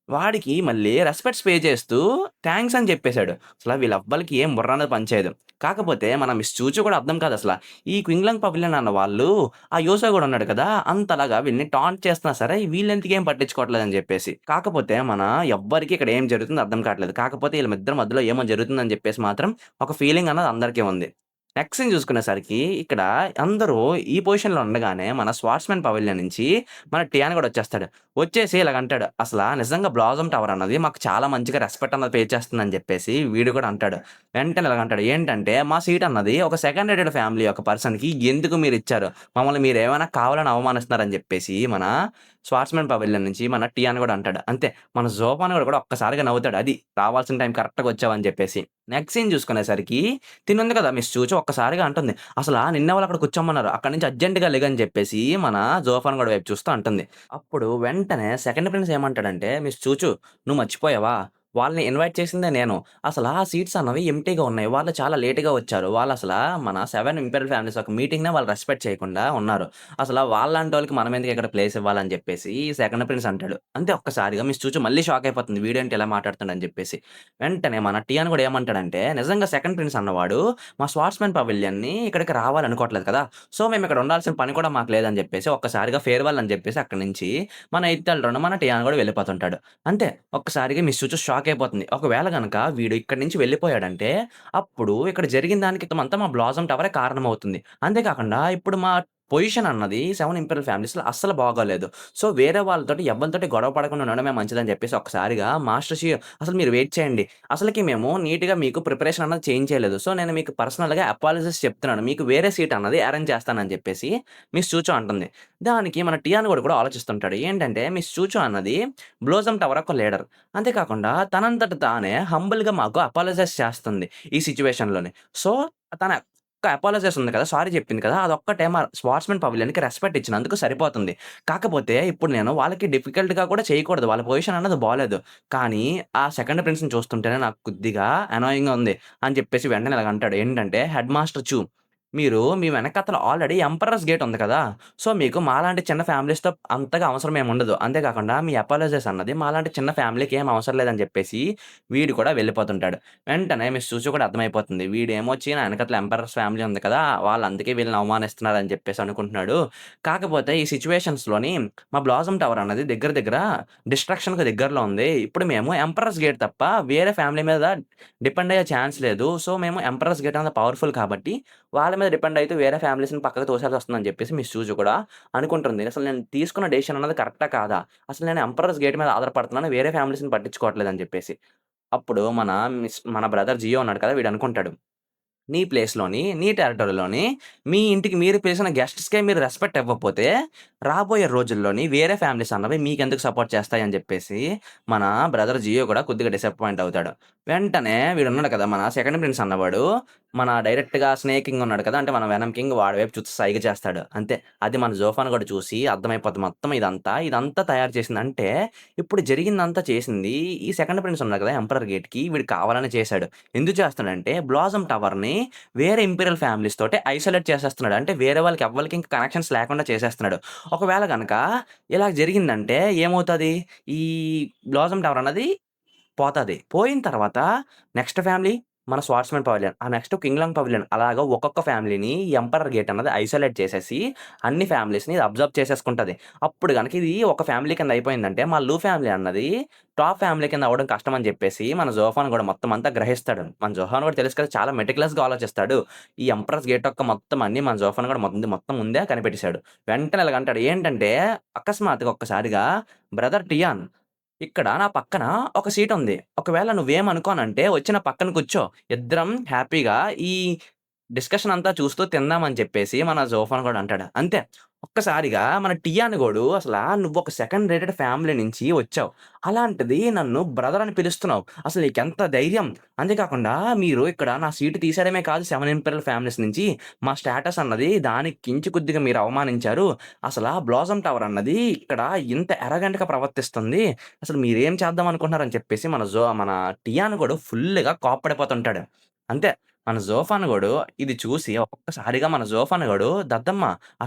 వాడికి మళ్ళీ రెస్పెక్ట్స్ పే చేస్తూ థాంక్స్ అని చెప్పేసాడు. అసల వీళ్ళెవ్వలికి ఏం బుర్ర అనేది పనిచేయదు. కాకపోతే మన మిస్ చూచు కూడా అర్థం కాదసల. ఈ క్వింగ్‌లాంగ్ పవిలియన్ అన్న వాళ్ళు ఆ యోసో గూడా ఉన్నాడు కదా! అంతలాగా వీళ్ళని టాంట్ చేస్తున్నా సరే వీళ్ళెందుకేం పట్టించుకోవట్లేదని చెప్పేసి. కాకపోతే ఎవ్వరికీ ఇక్కడ ఏం జరుగుతుందో అర్థం కావట్లేదు. కాకపోతే ఈళ్ళిద్దరి మధ్యలో ఏమో జరుగుతుందని చెప్పేసి మాత్రం ఒక ఫీలింగ్ అన్నది అందరికీ ఉంది. నెక్స్ట్ సీన్ చూసుకునేసరికి ఇక్కడ అందరూ ఈ పొజిషన్‌లో ఉండగానే మన స్వార్ట్స్‌మాన్ పవిలియన్ నుంచి మన టియాన్ గూడా వచ్చేస్తాడు. వచ్చేసి ఇలాగంటాడు. "అసలా నిజంగా బ్లాసమ్ టవర్ అన్నది మాకు చాలా మంచిగా రెస్పెక్ట్ అన్నది పే చేస్తుందని" జెప్పేసి వీడు కూడా అంటాడు. వెంటనే ఇలాగంటాడు. ఏంటంటే, "మా సీట్ అన్నది ఒక సెకండ్ రేటెడ్ ఫ్యామిలీ ఒక పర్సన్‌కి ఎందుకు మీరిచ్చారు? మమ్మల్ని మీరేమైనా కావాలని అవమానిస్తున్నారని" జెప్పేసి మన స్వార్ట్స్‌మాన్ పవిలియన్ నుంచి మన టియాన్ గూడా అంటాడు. అంతే మన జోపాన్ గూడా ఒక్కసారిగా నవ్వుతాడు. అది రావాల్సిన టైంకి కరెక్ట్‌గా వచ్చావని జెప్పేసి. నెక్స్ట్ సీన్ చూసుకునేసరికి తినుంది కదా మిస్ చూచి ఒక్కసారిగా అంటుంది. "అసలా నిన్నెవళ్ళు అక్కడ కూర్చోమన్నారు? అక్కడి నుంచి అర్జెంట్‌గా లెగని" జెప్పేసి మన జోఫాన్ గూడా వైపు చూస్తూ అంటుంది. అప్పుడు వెంటనే సెకండ్ ప్రిన్స్ ఏమంటాడంటే, "మిస్ చూచు నువ్వు మర్చిపోయావా? వాళ్ళని ఇన్వైట్ చేసిందే నేను. అసలా ఆ సీట్స్ అన్నవి ఎంప్టీగా ఉన్నాయి. వాళ్ళు చాలా లేట్‌గా వచ్చారు. వాళ్ళసలా మన 7 ఇంపీరియల్ ఫ్యామిలీస్ ఒక మీటింగ్‌నే వాళ్ళు రెస్పెక్ట్ చేయకుండా ఉన్నారు. అసల వాళ్ళలాంటోళ్ళకి మనమెందుకు ఇక్కడ ప్లేస్ ఇవ్వాలని" జెప్పేసి సెకండ్ ప్రిన్స్ అంటాడు. అంతే ఒక్కసారిగా మిస్ చూచు మళ్ళీ షాక్ అయిపోతుంది. వీడేంటి ఇలా మాట్లాడుతున్నాడని జెప్పేసి. వెంటనే మన టియాన్ గూడా ఏమంటాడంటే, "నిజంగా సెకండ్ ప్రిన్స్ అన్నవాడు మా స్వార్ట్స్‌మాన్ పవిలియన్‌ని ఇక్కడికి రావాలనుకోవట్లేదు కదా! సో, మేమిక్కడ ఉండాల్సిన పని కూడా మాకు లేదని" జెప్పేసి ఒక్కసారిగా ఫేర్‌వెల్ అని జెప్పేసి అక్కడి నుంచి మన ఎయిత్ ఎల్డర్ మన టియాన్ గూడా వెళ్ళిపోతుంటాడు. అంతే ఒక్కసారిగా మిస్ చూచు షాక్ అయిపోతుంది. ఒకవేళ గనక వీడు ఇక్కడి నుంచి వెళ్ళిపోయాడంటే, అప్పుడు ఇక్కడ జరిగిన దానికి మొత్తం మా బ్లాసమ్ టవరే కారణమవుతుంది. అంతే కాకుండా ఇప్పుడు మా పొజిషన్ అన్నది 7 ఇంపీరియల్ ఫ్యామిలీస్‌లో అస్సలు బాగోలేదు. సో, వేరే వాళ్ళతోటి ఎవ్వనితోటి గొడవ పడకుండా ఉండడమే మంచిదని జెప్పేసి ఒక్కసారిగా మాస్టర్ షి అసలు మీరు వెయిట్ చేయండి. అసలకి మేము నీట్‌గా మీకు ప్రిపరేషన్ అన్నది చేయించేయలేదు. సో, నేను మీకు పర్సనల్‌గా అపాలజీస్ చెప్తున్నాను. మీకు వేరే సీట్ అన్నది అరేంజ్ చేస్తానని జెప్పేసి మిస్ చూచో అంటుంది. దానికి మన టియాన్ కూడా ఆలోచిస్తుంటాడు. ఏంటంటే మిస్ చూచో అన్నది బ్లోసమ్ టవర్ ఒక లీడర్. అంతే కాకుండా తనంతట తానే హంబుల్‌గా మాకు అపాలజైజ్ చేస్తుంది ఈ సిట్యుయేషన్‌లోని. సో, తన ఒక్క అపాలజైజ్ ఉంది కదా! సారీ చెప్పింది కదా! అదొక్కటే మా స్వార్ట్స్‌మాన్ పవిలియన్‌కి రెస్పెక్ట్ ఇచ్చినందుకు సరిపోతుంది. కాకపోతే ఇప్పుడు నేను వాళ్ళకి డిఫికల్ట్‌గా కూడా చేయకూడదు. వాళ్ళ పొజిషన్ అన్నది బాలేదు. కానీ ఆ సెకండ్ ప్రిన్స్‌ని చూస్తుంటేనే నాకు కొద్దిగా అనాయింగ్‌గా ఉంది అని చెప్పేసి వెంటనే ఇలాగంటాడు. ఏంటంటే హెడ్ మాస్టర్ చూ మీ వెనకాతల ఆల్రెడీ ఎంపరర్స్ గేట్ ఉంది కదా! సో, మీకు మాలాంటి చిన్న ఫ్యామిలీస్‌తో అంతగా అవసరం ఏముండదు. అంతే కాకుండా మీ అపాలజీస్ అన్నది మాలాంటి చిన్న ఫ్యామిలీకి ఏం అవసరం లేదని చెప్పేసి వీడు కూడా వెళ్ళిపోతుంటాడు. వెంటనే మిస్ చూసి కూడా అర్థమైపోతుంది. వీడేమొచ్చి నా ఎనకాతల ఎంపరర్స్ ఫ్యామిలీ ఉంది కదా! వాళ్ళు అందుకే వీళ్ళని అవమానిస్తున్నారని చెప్పేసి అనుకుంటున్నాడు. కాకపోతే ఈ సిట్యుయేషన్స్‌లోని మా బ్లాసమ్ టవర్ అన్నది దగ్గర దగ్గర డిస్ట్రక్షన్‌కి దగ్గరలో ఉంది. ఇప్పుడు మేము ఎంపరర్స్ గేట్ తప్ప వేరే ఫ్యామిలీ మీద డిపెండ్ అయ్యే ఛాన్స్ లేదు. సో, మేము ఎంపరర్స్ గేట్ అనేది పవర్‌ఫుల్ కాబట్టి వాళ్ళ మీద డిపెండ్ అయితూ వేరే ఫ్యామిలీస్‌ని పక్కకు తోసేయాల్సొస్తుందని చెప్పేసి మిస్ సూజు కూడా అనుకుంటుంది. అసలు నేను తీసుకున్న డెసిషన్ అన్నది కరెక్టా కాదా? అసలు నేను ఎంపరర్స్ గేట్ మీద ఆధారపడుతున్నాను. వేరే ఫ్యామిలీస్‌ని పట్టించుకోవట్లేదని చెప్పేసి. అప్పుడు మన బ్రదర్ జియో ఉన్నాడు కదా! వీడనుకుంటాడు. నీ ప్లేస్‌లోని, నీ టెరిటరీలోని మీ ఇంటికి మీరు పిలిసిన గెస్ట్స్‌కే మీరు రెస్పెక్ట్ ఇవ్వకపోతే, రాబోయే రోజుల్లోని వేరే ఫ్యామిలీస్ అన్నవి మీకెందుకు సపోర్ట్ చేస్తాయని జెప్పేసి, మన బ్రదర్ జియో గూడా కొద్దిగా డిసప్పాయింట్ అవుతాడు. వెంటనే వీడున్నాడు కదా! మన సెకండ్ ప్రిన్స్ అన్నవాడు, డైరెక్ట్‌గా స్నేక్ కింగ్ ఉన్నాడు కదా! అంటే మన వెనమ్ కింగ్ వాడి వైపు చూసి సైగ చేస్తాడు. అంతే. అది మన జోఫాన్ గూడా చూసి అర్థమైపోద్ది మొత్తం ఇదంతా తయారు చేసింది. అంటే ఇప్పుడు జరిగిందంతా చేసింది ఈ సెకండ్ ప్రిన్స్ ఉన్నాడు కదా! ఎంపరర్ గేట్‌కి వీడు కావాలనే చేశాడు. ఎందుకు చేస్తున్నాడంటే బ్లాసమ్ టవర్‌ని వేరే ఇంపీరియల్ ఫ్యామిలీస్ తోటి ఐసోలేట్ చేసేస్తున్నాడు. అంటే వేరే వాళ్ళకి ఎవ్వలికి ఇంక కనెక్షన్స్ లేకుండా చేసేస్తున్నాడు. ఒకవేళ గనక ఇలా జరిగిందంటే ఏమవుతది? ఈ బ్లాసమ్ టవర్ అన్నది పోతది. పోయిన తర్వాత నెక్స్ట్ ఫ్యామిలీ మన స్వార్ట్స్‌మ్యాన్ పవిలియన్. ఆ నెక్స్ట్ కింగ్‌లాంగ్ పవిలియన్. అలాగా ఒక్కొక్క ఫ్యామిలీని ఈ ఎంపరర్ గేట్ అన్నది ఐసోలేట్ చేసేసి అన్ని ఫ్యామిలీస్‌ని అబ్జర్వ్ చేసేసుకుంటది. అప్పుడు గనక ఇది ఒక ఫ్యామిలీ కింద అయిపోయిందంటే మా లు ఫ్యామిలీ అన్నది టాప్ ఫ్యామిలీ కింద అవ్వడం కష్టం అని చెప్పేసి మన జోఫాన్ గూడా మొత్తం అంతా గ్రహిస్తాడు. మన జోఫాన్ గూడా తెలుసు కదా! చాలా మెటిక్యులస్‌గా ఆలోచిస్తాడు. ఈ ఎంపరర్స్ గేట్ యొక్క మొత్తం అన్నీ మన జోఫాన్ గూడా మొత్తం ముందే కనిపెట్టేసాడు. వెంటనే ఇలాగంటాడు. ఏంటంటే అకస్మాత్తుగా ఒక్కసారిగా బ్రదర్ టియాన్ ఇక్కడ నా పక్కన ఒక సీటుంది. ఒకవేళ నువ్వేమనుకోనంటే వచ్చి నా పక్కన కూర్చో. ఇద్దరం హ్యాపీగా ఈ డిస్కషన్ అంతా చూస్తూ తిందామని చెప్పేసి మన జోఫాన్ గూడా అంటాడు. అంతే. ఒక్కసారిగా మన టియాన్ గోడు నువ్వొక సెకండ్ రేటెడ్ ఫ్యామిలీ నుంచి వచ్చావు. అలాంటిది నన్ను బ్రదర్ అని పిలుస్తున్నావు. అసలు నీకెంత ధైర్యం? అంతే కాకుండా మీరు ఇక్కడ నా సీటు తీసేయడమే కాదు 7 ఇంపీరియల్ ఫ్యామిలీస్ నుంచి మా స్టేటస్ అన్నది దానికి కించి కొద్దిగా మీరు అవమానించారు. బ్లాసమ్ టవర్ అన్నది ఇక్కడ ఇంత ఎరగెంట్‌గా ప్రవర్తిస్తుంది. అసలు మీరేం చేద్దాం అనుకుంటున్నారని చెప్పేసి మన టియాన్ గూడా ఫుల్లుగా కోప్పడిపోతుంటాడు. అంతే. మన జోఫాన్ గోడు ఇది చూసి ఒక్కసారిగా మన జోఫాన్ గోడు "దద్దమ్మ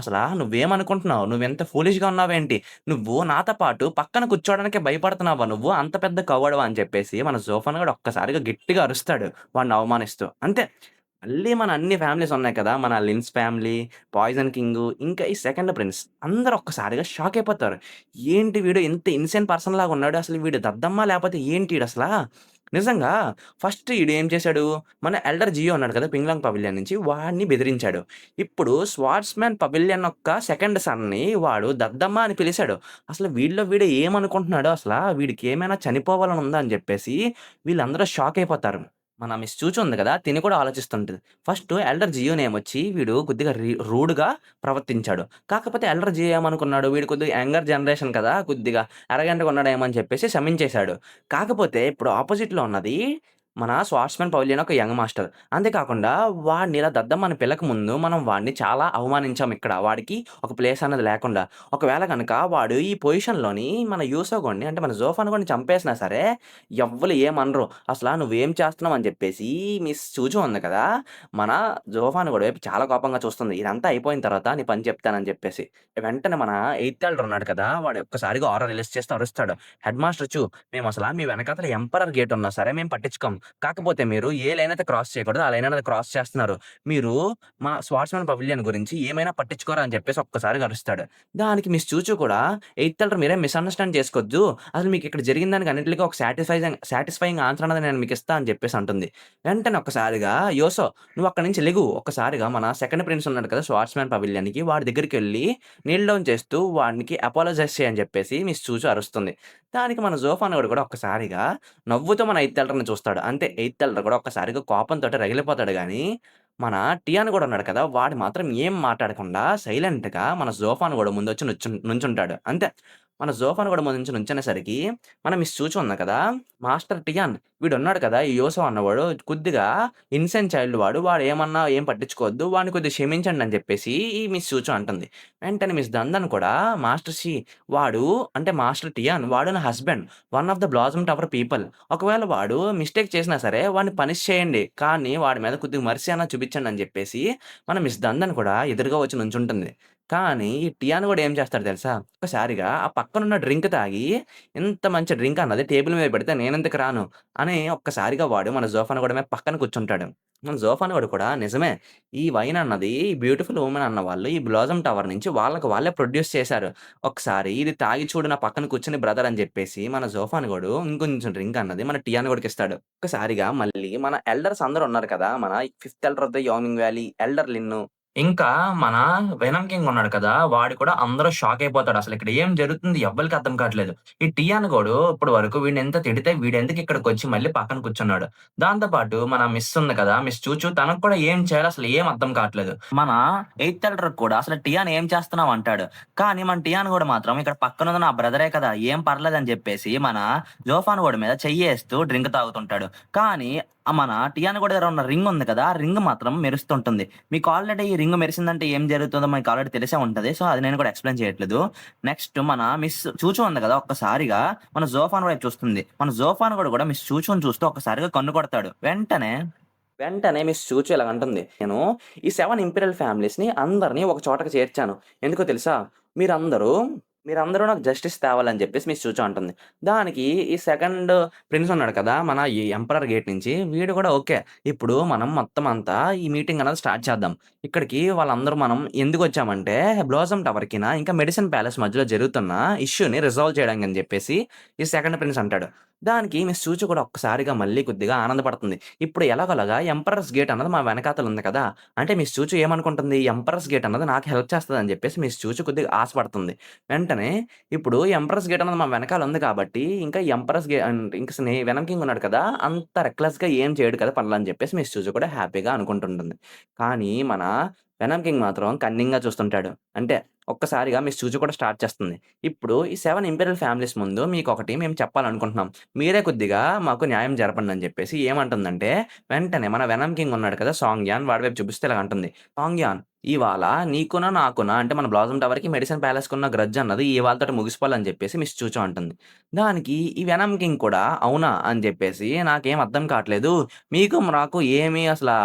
నువ్వేమనుకుంటున్నావు? నువ్వెంత ఫూలిష్‌గా ఉన్నావేంటి? నువ్వు నాతో పాటు పక్కన కూర్చోవడానికే భయపడుతున్నావా నువ్వు? అంత పెద్ద కవ్వడివా?" అని చెప్పేసి మన జోఫాన్ గోడు ఒక్కసారిగా గట్టిగా అరుస్తాడు వాడిని అవమానిస్తూ. అంతే. మళ్ళీ మన అన్ని ఫ్యామిలీస్ ఉన్నాయి కదా! మన లిన్స్ ఫ్యామిలీ, పాయిజన్ కింగు, ఇంకా ఈ సెకండ్ ప్రిన్స్ అందరూ ఒక్కసారిగా షాక్ అయిపోతారు. ఏంటి వీడు ఇంత ఇన్‌సేన్ పర్సన్ లాగా ఉన్నాడు. అసలు వీడు దద్దమ్మా? లేపోతే ఏంటి ఈడసలా? నిజంగా ఫస్ట్ ఈడేం చేశాడు? మన ఎల్డర్ జియో ఉన్నాడు కదా! పింగ్లాంగ్ పవిలియన్ నుంచి వాడిని బెదిరించాడు. ఇప్పుడు స్వార్ట్స్‌మ్యాన్ పవిలియన్ యొక్క సెకండ్ సన్‌ని వాడు దద్దమ్మ అని పిలిసాడు. అసలు వీడిలో వీడు ఏమనుకుంటున్నాడో వీడికేమైనా చనిపోవాలని ఉందా అని జెప్పేసి వీళ్ళందరూ షాక్ అయిపోతారు. మన మిస్ చూచు ఉంది కదా! తిను కూడా ఆలోచిస్తుంటది. ఫస్ట్ ఎల్డర్ జియో నేమొచ్చి వీడు కొద్దిగా రూడ్‌గా ప్రవర్తించాడు. కాకపోతే ఎల్డర్ జియో ఏమనుకున్నాడు? వీడు కొద్దిగా యంగర్ జనరేషన్ కదా! కొద్దిగా అరగంటగా ఉన్నాడేమో అని చెప్పేసి క్షమించేసాడు. కాకపోతే ఇప్పుడు అపోజిట్‌లో ఉన్నది మన స్వార్ట్స్‌మ్యాన్ పవిలియన్ ఒక యంగ్ మాస్టర్. అంతే కాకుండా వాడిని ఇలా దద్దమ్మని పిలకముందు మనం వాడిని చాలా అవమానించాం ఇక్కడ. వాడికి ఒక ప్లేస్ అన్నది లేకుండా. ఒకవేళ గనక వాడు ఈ పొజిషన్‌లోని మన యూసోగోడిని అంటే మన జోఫాన్ గూడిని చంపేసినా సరే ఎవ్వలు ఏమనరు. నువ్వేం చేస్తున్నావు అని చెప్పేసి మిస్ చూచు ఉంది కదా! మన జోఫాన్ గూడా వైపు చాలా కోపంగా చూస్తుంది. ఇదంతా అయిపోయిన తర్వాత నీ పని చెప్తానని చెప్పేసి. వెంటనే మన ఎయిత్ ఎల్డర్ ఉన్నాడు కదా! వాడు ఒక్కసారిగా ఆరా రిలీజ్ చేస్తూ అరుస్తాడు. హెడ్ మాస్టర్ మీ వెనకాతల ఎంపరర్ గేట్ ఉన్నా సరే మేము పట్టించుకోం. కాకపోతే మీరు ఏ లైన్ అయితే క్రాస్ చేయకూడదో ఆ లైన్ అనేది క్రాస్ చేస్తున్నారు. మీరు మా స్వార్ట్స్‌మ్యాన్ పవిలియన్ గురించి ఏమైనా పట్టించుకోరా అని చెప్పేసి ఒక్కసారిగా అరుస్తాడు. దానికి మిస్ చూచు కూడా ఎయిత్ ఎల్డర్ మీరేం మిస్‌అండర్‌స్టాండ్ చేసుకోవద్దు. అసలు మీకిక్కడ జరిగిన దానికి అన్నిట్లికి ఒక సాటిస్ఫైయింగ్ ఆన్సర్ అన్నది నేను మీకిస్తా అని చెప్పేసి అంటుంది. వెంటనే ఒక్కసారిగా యోసో నువ్వక్కడి నుంచి లెగు. ఒక్కసారిగా మన సెకండ్ ప్రిన్స్ ఉన్నాడు కదా! స్వార్ట్స్‌మ్యాన్ పవిలియన్‌కి వాడి దగ్గరికెళ్లి నీల్ డౌన్ చేస్తూ వాడికి అపాలజైజ్ చెయ్ అని చెప్పేసి మిస్ చూచు అరుస్తుంది. దానికి మన జోఫానోడు కూడా ఒక్కసారిగా నవ్వుతూ మన ఎయిత్ ఎల్డర్‌ని చూస్తాడు. అంతే ఎయిత్ ఎల్డర్ కూడా ఒక్కసారిగా కోపంతోటి రగిలిపోతాడు గానీ, మన టియాన్ గూడా ఉన్నాడు కదా! వాడు మాత్రం ఏం మాట్లాడకుండా సైలెంట్‌గా మన జోఫాన్ గూడా ముందొచ్చి నుంచుంటాడు. అంతే. మన జోఫాన్ గూడా ముందు నుంచి నుంచునేసరికి మన మిస్ చూచు ఉంది కదా! మాస్టర్ టియాన్ వీడున్నాడు కదా! ఈ యోసో అన్నవాడు కొద్దిగా ఇన్నోసెంట్ చైల్డ్ వాడు. వాడేమన్నా ఏం పట్టించుకోవద్దు. వాడిని కొద్దిగా క్షమించండి అని చెప్పేసి ఈ మిస్ చూచు అంటుంది. వెంటనే మిస్ దందన్ కూడా మాస్టర్ వాడు అంటే మాస్టర్ టియాన్ వాడు నా husband. One of the blossom tower people. ఒకవేళ వాడు మిస్టేక్ చేసినా సరే వాడిని పనిష్ చేయండి. కానీ వాడి మీద కొద్దిగా మర్సీ అన్నా చూపించండి అని చెప్పేసి మన మిస్ దందన్ కూడా ఎదురుగా వచ్చి నుంచుంటుంది. కానీ ఈ టియాన్ గూడా ఏం చేస్తాడో తెలుసా? ఒక్కసారిగా ఆ పక్కనున్న డ్రింక్ తాగి ఇంత మంచి డ్రింక్ అన్నది టేబుల్ మీద పెడితే నేనెందుకు రాను అని ఒక్కసారిగా వాడు మన జోఫాన్ గోడ మీద పక్కన కూర్చుంటాడు. మన జోఫాన్ గోడ కూడా నిజమే. ఈ వైన్ అన్నది బ్యూటిఫుల్ వుమెన్ అన్నవాళ్ళు ఈ బ్లాసమ్ టవర్ నుంచి వాళ్ళకి వాళ్ళే ప్రొడ్యూస్ చేశారు. ఒకసారి ఇది తాగి చూడు నా పక్కన కూర్చొని బ్రదర్ అని చెప్పేసి మన జోఫాన్ గోడు ఇంకొంచెం డ్రింక్ అన్నది మన టియాన్ గోడికిస్తాడు. ఒక్కసారిగా మళ్ళీ మన ఎల్డర్స్ అందరూ ఉన్నారు కదా! మన fifth elder of the Youming valley, elder లిన్ను ఇంకా మన వెనమ్ కింగ్ ఉన్నాడు కదా! వాడు కూడా అందరూ షాక్ అయిపోతాడు. అసలిక్కడ ఏం జరుగుతుంది ఎవ్వలికి అర్థం కావట్లేదు. ఈ టియాన్ గోడు ఇప్పటి వరకు వీడినెంత తిడితే వీడెందుకు ఇక్కడికొచ్చి మళ్ళీ పక్కన కూర్చున్నాడు. దాంతో పాటు మన మిస్ ఉంది కదా! మిస్ చూచు తనకు కూడా ఏం చేయాలో అసలు ఏం అర్థం కావట్లేదు. మన ఎయిత్ ఎల్డర్ కూడా అసలు టియాన్ ఏం చేస్తున్నావు అంటాడు. కానీ మన టియాన్ గోడు మాత్రం ఇక్కడ పక్కనున్న నా బ్రదరే కదా! ఏం పర్లేదని చెప్పేసి మన జోఫాన్ గోడి మీద చెయ్యేస్తూ డ్రింక్ తాగుతుంటాడు. కానీ మన టియాన్ గోడి దగ్గర ఉన్న రింగ్ ఉంది కదా! ఆ రింగ్ మాత్రం మెరుస్తుంటుంది. మీకు ఆల్రెడీ ఈ రింగ్ మెరిసిందంటే ఏం జరుగుతుందో మీకు ఆల్రెడీ తెలిసే ఉంటది. సో, అది నేను కూడా ఎక్స్‌ప్లెయిన్ చేయట్లేదు. నెక్స్ట్ మన మిస్ చూచు ఉంది కదా! ఒక్కసారిగా మన జోఫాన్ వైపు చూస్తుంది. మన జోఫాన్ కూడా మిస్ చూచుని చూస్తూ ఒక్కసారిగా కన్ను కొడతాడు. వెంటనే మిస్ చూచు ఇలాగంటుంది. నేను ఈ 7 ఇంపీరియల్ ఫ్యామిలీస్‌ని అందరిని ఒక చోటకి చేర్చాను. ఎందుకో తెలుసా? మీరందరూ, మీరందరూ నాకు జస్టిస్ తేవాలని జెప్పేసి మిస్ చూచో అంటుంది. దానికి ఈ సెకండ్ ప్రిన్స్ ఉన్నాడు కదా! మన ఈ ఎంపరర్ గేట్ నుంచి వీడు గూడా ఓకే. ఇప్పుడు మనం మొత్తం అంతా ఈ మీటింగ్ అనేది స్టార్ట్ చేద్దాం. ఇక్కడికి వాళ్ళందరూ మనం ఎందుకొచ్చామంటే బ్లాసమ్ టవర్‌కినా ఇంకా మెడిసిన్ ప్యాలెస్ మధ్యలో జరుగుతున్న ఇష్యూని రిజాల్వ్ చేయడానికని జెప్పేసి ఈ సెకండ్ ప్రిన్స్ అంటాడు. దానికి మిస్ చూచి కూడా ఒక్కసారిగా మళ్ళీ కొద్దిగా ఆనందపడుతుంది. ఇప్పుడు ఎలాగోలాగా ఎంపరర్స్ గేట్ అన్నది మా వెనకాతల ఉంది కదా! అంటే మిస్ చూచు ఏమనుకుంటుంది ఎంపరర్స్ గేట్ అన్నది నాకు హెల్ప్ చేస్తదని జెప్పేసి మిస్ చూచు కొద్దిగా ఆశపడుతుంది. వెంటనే ఇప్పుడు ఎంపరర్స్ గేట్ అన్నది మా వెనకాల ఉంది కాబట్టి, ఇంకా ఎంపరర్స్ గే అండ్ ఇంక వెనమ్ కింగ్ ఉన్నాడు కదా! అంత రెక్లెస్‌గా ఏం చేయడు కదా పనులని చెప్పేసి మిస్ చూజు కూడా హ్యాపీగా అనుకుంటుంటుంది. కానీ మన వెనమ్ కింగ్ మాత్రం కన్నింగ్‌గా చూస్తుంటాడు. అంటే ఒక్కసారిగా మిస్ చూజు కూడా స్టార్ట్ చేస్తుంది. ఇప్పుడు ఈ 7 ఇంపీరియల్ ఫ్యామిలీస్ ముందు మీకొకటి మేము చెప్పాలనుకుంటున్నాం. మీరే కొద్దిగా మాకు న్యాయం జరపండి అని చెప్పేసి ఏమంటుందంటే, వెంటనే మన వెనమ్ కింగ్ ఉన్నాడు కదా! సాంగ్‌యాన్ వాడి వైపు చూపిస్తే ఇలాగ అంటుంది. "సాంగ్‌యాన్ ఇవాళ నీకునా, నాకునా అంటే మన బ్లాసమ్ టవర్‌కి, మెడిసిన్ ప్యాలెస్‌కున్న గ్రడ్జ్ అన్నది ఇవాళతోటి ముగిసిపోవాలని చెప్పేసి మిస్ చూచో అంటుంది. దానికి ఈ వెనమ్ కింగ్ కూడా అవునా! అని చెప్పేసి నాకేం అర్థం కాట్లేదు. మీకు నాకు ఏమి అసలా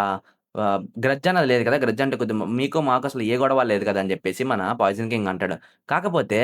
గ్రడ్జ్ అన్నది లేదు కదా! గ్రడ్జ్ అంటే కొద్దిగా మీకు మాకు అసలు ఏ గొడవ లేదు కదా! అని చెప్పేసి మన పాయిజన్ కింగ్ అంటాడు. కాకపోతే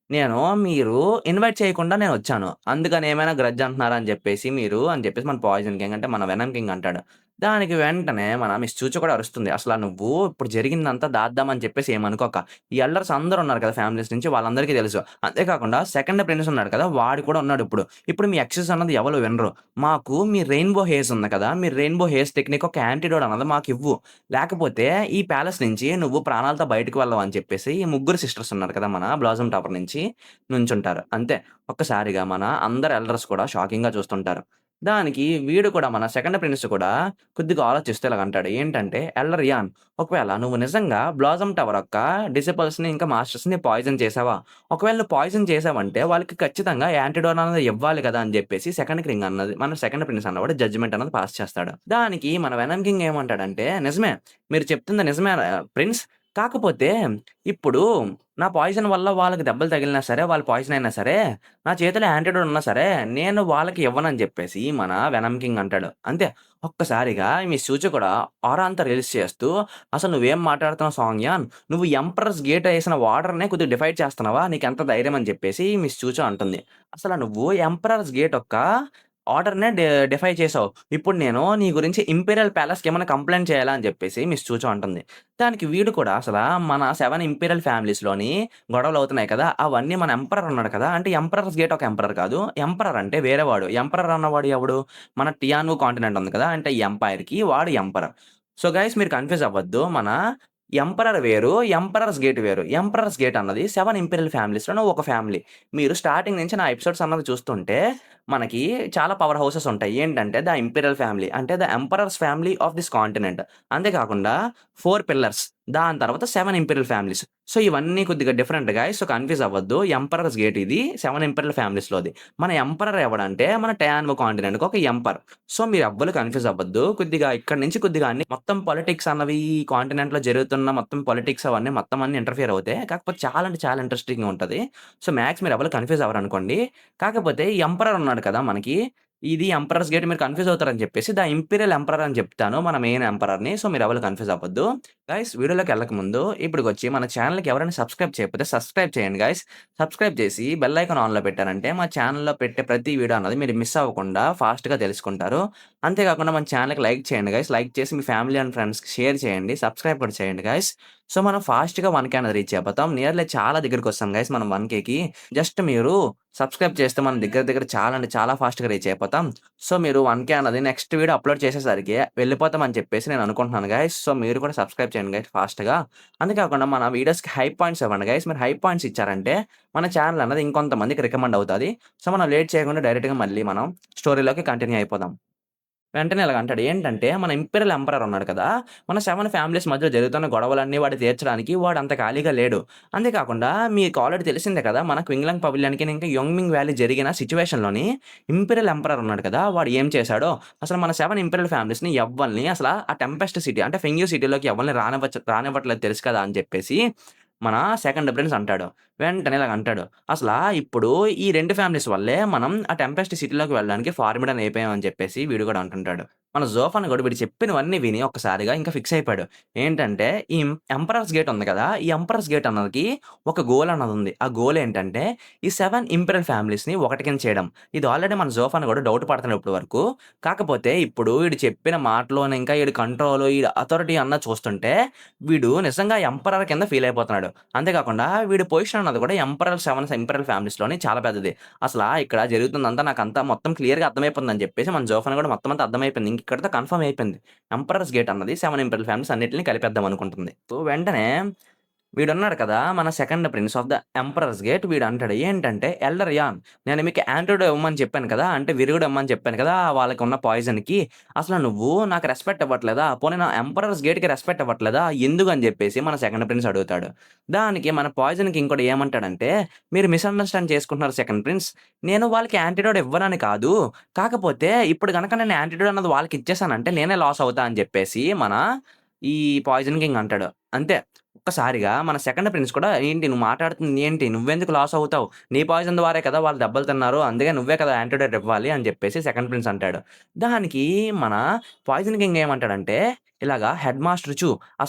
నేను మీరు ఇన్వైట్ చేయకుండా నేనొచ్చాను. అందుకని ఏమైనా గ్రడ్జ్ అంటున్నారా అని చెప్పేసి మీరు అని చెప్పేసి మన పాయిజన్ కింగ్ అంటే మన వెనమ్ కింగ్ అంటాడు. దానికి వెంటనే మన మిస్ చూచు కూడా అరుస్తుంది. "అసల నువ్వు ఇప్పుడు జరిగిందంతా దాద్దాం అని చెప్పేసి ఏమనుకోక. ఈ ఎల్డర్స్ అందరూ ఉన్నారు కదా! ఫ్యామిలీస్ నుంచి వాళ్ళందరికీ తెలుసు. అంతే కాకుండా సెకండ్ ప్రిన్స్ ఉన్నాడు కదా! వాడు కూడా ఉన్నాడు ఇప్పుడు. ఇప్పుడు మీ ఎక్సెస్ అన్నది ఎవరు వినరు. మాకు మీ రెయిన్‌బో హేర్స్ ఉంది కదా! మీ రెయిన్‌బో హేర్స్ టెక్నిక్ ఒక యాంటిడోట్ అన్నది మాకివ్వు. లేకపోతే ఈ ప్యాలెస్ నుంచి నువ్వు ప్రాణాలతో బయటకి వెళ్ళవు" అని చెప్పేసి ఈ ముగ్గురు సిస్టర్స్ ఉన్నారు కదా! మన బ్లాసమ్ టవర్ నుంచి నుంచుంటారు. అంతే ఒక్కసారిగా మన అందరు ఎల్డర్స్ కూడా షాకింగ్‌గా చూస్తుంటారు. దానికి వీడు కూడా మన సెకండ్ ప్రిన్స్ కూడా కొద్దిగా ఆలోచిస్తూ ఇలాగంటాడు. ఏంటంటే, "ఎల్డర్ యాన్ ఒకవేళ నువ్వు నిజంగా బ్లాసమ్ టవర్ యొక్క డిసిపుల్స్‌ని ఇంకా మాస్టర్స్‌ని పాయిజన్ చేసావా? ఒకవేళ నువ్వు పాయిజన్ చేసావంటే వాళ్ళకి ఖచ్చితంగా యాంటిడోట్ అనేది ఇవ్వాలి కదా!" అని చెప్పేసి సెకండ్ కింగ్ అన్నది మన సెకండ్ ప్రిన్స్ అన్నవాడు జడ్జ్‌మెంట్ అన్నది పాస్ చేస్తాడు. దానికి మన వెనమ్ కింగ్ ఏమంటాడంటే, "నిజమే. మీరు చెప్తుంది నిజమే ప్రిన్స్. కాకపోతే ఇప్పుడు నా పాయిజన్ వల్ల వాళ్ళకి దెబ్బలు తగిలినా సరే, వాళ్ళు పాయిజన్ అయినా సరే, నా చేతిలో యాంటిడోట్ ఉన్నా సరే, నేను వాళ్ళకి ఇవ్వనని" చెప్పేసి మన వెనమ్ కింగ్ అంటాడు. అంతే ఒక్కసారిగా మీ సూచీ కూడా ఆరా అంతా రిలీజ్ చేస్తూ, "అసలు నువ్వేం మాట్లాడుతున్నావు సాంగ్‌యాన్? నువ్వు ఎంపరర్స్ గేట్ ఏసిన వార్డర్‌నే కొద్దిగా డిఫైడ్ చేస్తున్నావా? నీకెంత ధైర్యం" అని చెప్పేసి మిస్ చూచో అంటుంది. "అసల నువ్వు ఎంపరర్స్ గేట్ యొక్క ఆర్డర్‌నే డిఫై చేసావు. ఇప్పుడు నేను నీ గురించి ఇంపీరియల్ ప్యాలెస్‌కేమైనా కంప్లెయింట్ చేయాలా?" అని చెప్పేసి మిస్ చూచో అంటుంది. దానికి వీడు కూడా అసలా మన 7 ఇంపీరియల్ ఫ్యామిలీస్‌లోని గొడవలవుతున్నాయి కదా! అవన్నీ మన ఎంపరర్ ఉన్నాడు కదా! అంటే ఎంపరర్స్ గేట్ ఒక ఎంపరర్ కాదు. ఎంపరర్ అంటే వేరే వాడు. ఎంపరర్ అన్నవాడు ఎవడు? మన టియాను కాంటినెంట్ ఉంది కదా! అంటే ఈ ఎంపైర్‌కి వాడు ఎంపరర్. సో, గైస్ మీరు కన్‌ఫ్యూజ్ అవ్వద్దు. మన ఎంపరర్ వేరు, ఎంపరర్స్ గేట్ వేరు. ఎంపరర్స్ గేట్ అన్నది 7 ఇంపీరియల్ ఫ్యామిలీస్‌లోని ఒక ఫ్యామిలీ. మీరు స్టార్టింగ్ నుంచి నా ఎపిసోడ్స్ అన్నది చూస్తుంటే మనకి చాలా పవర్ హౌసెస్ ఉంటాయి. ఏంటంటే ద ఇంపీరియల్ ఫ్యామిలీ అంటే the emperors family of this continent. అంతే కాకుండా 4 పిల్లర్స్. దాని తర్వాత 7 ఇంపీరియల్ ఫ్యామిలీస్. సో, ఇవన్నీ కొద్దిగా డిఫరెంట్ గైస్. సో, కన్‌ఫ్యూజ్ అవ్వద్దు. ఎంపరర్స్ గేట్ ఇది 7 ఇంపీరియల్ ఫ్యామిలీస్‌లోది. మన ఎంపరర్ ఎవడంటే మన టయాన్‌వో కాంటినెంట్‌కి ఒక ఎంపర్. సో, మీరెవ్వరు కన్‌ఫ్యూజ్ అవ్వద్దు. కొద్దిగా ఇక్కడి నుంచి కొద్దిగా అన్ని మొత్తం పాలిటిక్స్ అన్నవి ఈ కాంటినెంట్‌లో జరుగుతున్న మొత్తం పాలిటిక్స్ అవన్నీ మొత్తం అన్నీ ఇంటర్ఫియర్ అవుతాయి. కాకపోతే చాలా అంటే చాలా ఇంట్రెస్టింగ్‌గా ఉంటది. సో, మ్యాక్స్ మీరెవ్వరు కన్‌ఫ్యూజ్ అవ్వరనుకోండి. కాకపోతే ఈ ఎంపరర్ ఉన్నాడు కదా! మనకి ఇది ఎంపరర్స్ గేట్ మీరు కన్‌ఫ్యూజ్ అవుతారని చెప్పేసి ద ఇంపీరియల్ ఎంపరర్ అని చెప్తాను. మన మెయిన్ ఎంపరర్‌ని. సో, మీరెవ్వరు కన్‌ఫ్యూజ్ అవ్వద్దు. గైస్ వీడియోలోకెళ్ళక ముందు ఇప్పటికొచ్చి మన ఛానెల్‌కి ఎవరైనా సబ్స్క్రైబ్ చేయకపోతే సబ్స్క్రైబ్ చేయండి గైస్. సబ్స్క్రైబ్ చేసి బెల్ ఐకాన్ ఆన్‌లో పెట్టారంటే మా ఛానెల్‌లో పెట్టే ప్రతి వీడియో అన్నది మీరు మిస్ అవ్వకుండా ఫాస్ట్‌గా తెలుసుకుంటారు. అంతే కాకుండా మన ఛానెల్‌కి లైక్ చేయండి గైస్. లైక్ చేసి మీ ఫ్యామిలీ అండ్ ఫ్రెండ్స్‌కి షేర్ చేయండి. సబ్స్క్రైబ్ కూడా చేయండి గైస్. సో, మనం ఫాస్ట్‌గా 1,000 అనేది రీచ్ అయిపోతాం. నియర్లీ చాలా దగ్గరికొస్తాం గైస్ మనం 1,000కి. జస్ట్ మీరు సబ్స్క్రైబ్ చేస్తే మనం దగ్గర దగ్గర చాలా అంటే చాలా ఫాస్ట్‌గా రీచ్ అయిపోతాం. సో, మీరు 1,000 అన్నది నెక్స్ట్ వీడియో అప్‌లోడ్ చేసేసరికి వెళ్ళిపోతామని చెప్పేసి నేను అనుకుంటున్నాను గైస్. సో, మీరు కూడా సబ్స్క్రైబ్ చేయండి గైస్ ఫాస్ట్‌గా. అంతే కాకుండా మన వీడియోస్‌కి హైప్ పాయింట్స్ ఇవ్వండి గైస్. మీరు హైప్ పాయింట్స్ ఇచ్చారంటే మన ఛానెల్ అన్నది ఇంకొంతమందికి రికమెండ్ అవుతది. సో, మనం లేట్ చేయకుండా డైరెక్ట్‌గా మళ్ళీ మనం స్టోరీలోకి కంటిన్యూ అయిపోదాం. వెంటనే ఇలాగంటాడు. ఏంటంటే, మన ఇంపీరియల్ ఎంపరర్ ఉన్నాడు కదా! మన 7 ఫ్యామిలీస్ మధ్యలో జరుగుతున్న గొడవలన్నీ వాడు తీర్చడానికి వాడంత ఖాళీగా లేడు. అంతే కాకుండా మీకు ఆల్రెడీ తెలిసిందే కదా! మన క్వింగ్‌లాంగ్ పవిలియన్‌కి ఇంకా యోంగ్‌మింగ్ వ్యాలీ జరిగిన సిట్యుయేషన్‌లోని ఇంపీరియల్ ఎంపరర్ ఉన్నాడు కదా! వాడు ఏం చేశాడో, అసలు మన 7 ఇంపీరియల్ ఫ్యామిలీస్‌ని ఎవ్వల్ని ఆ టెంపెస్ట్ సిటీ అంటే ఫెంగ్యూ సిటీలోకి ఎవ్వల్ని రానివ్వట్లేదు తెలుసు కదా! అని చెప్పేసి మన సెకండ్ ప్రిన్స్ అంటాడు. వెంటనే ఇలాగంటాడు. అసలా ఇప్పుడు ఈ 2 ఫ్యామిలీస్ వల్లే మనం ఆ టెంపెస్ట్ సిటీలోకి వెళ్ళడానికి ఫార్మిడన్ అయిపోయాం అని చెప్పేసి వీడు కూడా అంటుంటాడు. మన జోఫాన్ గూడా వీడు చెప్పినవన్నీ విని ఒక్కసారిగా ఇంకా ఫిక్స్ అయిపోయాడు. ఏంటంటే ఈ ఎంపరర్స్ గేట్ ఉంది కదా! ఈ ఎంపరర్స్ గేట్ అన్నదికి ఒక గోల్ అన్నదుంది. ఆ గోల్ ఏంటంటే ఈ 7 ఇంపీరియల్ ఫ్యామిలీస్‌ని ఒకటి కింద చేయడం. ఇది ఆల్రెడీ మన జోఫాన్ గూడా డౌట్ పడుతున్నాడు ఇప్పటి వరకు. కాకపోతే ఇప్పుడు ఈడు చెప్పిన మాటలోనే ఇంకా ఈడు కంట్రోల్, ఈడు అథారిటీ అన్నది చూస్తుంటే వీడు నిజంగా ఎంపరర్ కింద ఫీల్ అయిపోతున్నాడు. అంతే కాకుండా వీడి పొజిషన్ అన్నది కూడా 7 ఇంపీరియల్ ఫ్యామిలీస్‌లోని చాలా పెద్దది. ఇక్కడ జరుగుతుందంతా నాకంతా మొత్తం క్లియర్‌గా అర్థమైపోతుందని చెప్పేసి మన జోఫాన్ గూడా మొత్తం అంతా అర్థమైపోయింది. ఇంకిక్కడితో కన్ఫర్మ్ అయిపోయింది. ఎంపరర్స్ గేట్ అన్నది 7 ఇంపీరియల్ ఫ్యామిలీస్ అన్నిటిని కలిపేద్దాం అనుకుంటుంది. సో, వెంటనే వీడున్నాడు కదా! మన second prince of the emperor's gate వీడంటాడు ఏంటంటే, "ఎల్డర్ యాన్ నేను మీకు యాంటిడోట్ ఇవ్వమని చెప్పాను కదా! అంటే విరుగుడు ఇమ్మని చెప్పాను కదా! వాళ్ళకున్న పాయిజన్‌కి. అసలు నువ్వు నాకు రెస్పెక్ట్ ఇవ్వట్లేదా? పోనీ నా ఎంపరర్స్ గేట్‌కి రెస్పెక్ట్ ఇవ్వట్లేదా? ఎందుకని" చెప్పేసి మన సెకండ్ ప్రిన్స్ అడుగుతాడు. దానికి మన పాయిజన్ కింగ్ ఏమంటాడంటే, "మీరు మిస్‌అండర్‌స్టాండ్ చేసుకుంటున్నారు సెకండ్ ప్రిన్స్. నేను వాళ్ళకి యాంటిడోట్ ఇవ్వనని కాదు. కాకపోతే ఇప్పుడు గనక నేను యాంటిడోట్ అన్నది వాళ్ళకిచ్చేసానంటే నేనే లాస్ అవుతా" అని చెప్పేసి ఈ పాయిజన్ కింగ్ అంటాడు. అంతే. ఒక్కసారిగా మన సెకండ్ ప్రిన్స్ కూడా "ఏంటి నువ్వు మాట్లాడుతుంది ఏంటి? నువ్వెందుకు లాస్ అవుతావు? నీ పాయిజన్ ద్వారే కదా వాళ్ళు దెబ్బలు తిన్నారు. అందుకే నువ్వే కదా యాంటిడోట్ ఇవ్వాలి" అని చెప్పేసి సెకండ్ ప్రిన్స్ అంటాడు. దానికి మన పాయిజన్ కింగ్ ఏమంటాడంటే, "హెడ్ మాస్టర్ చూ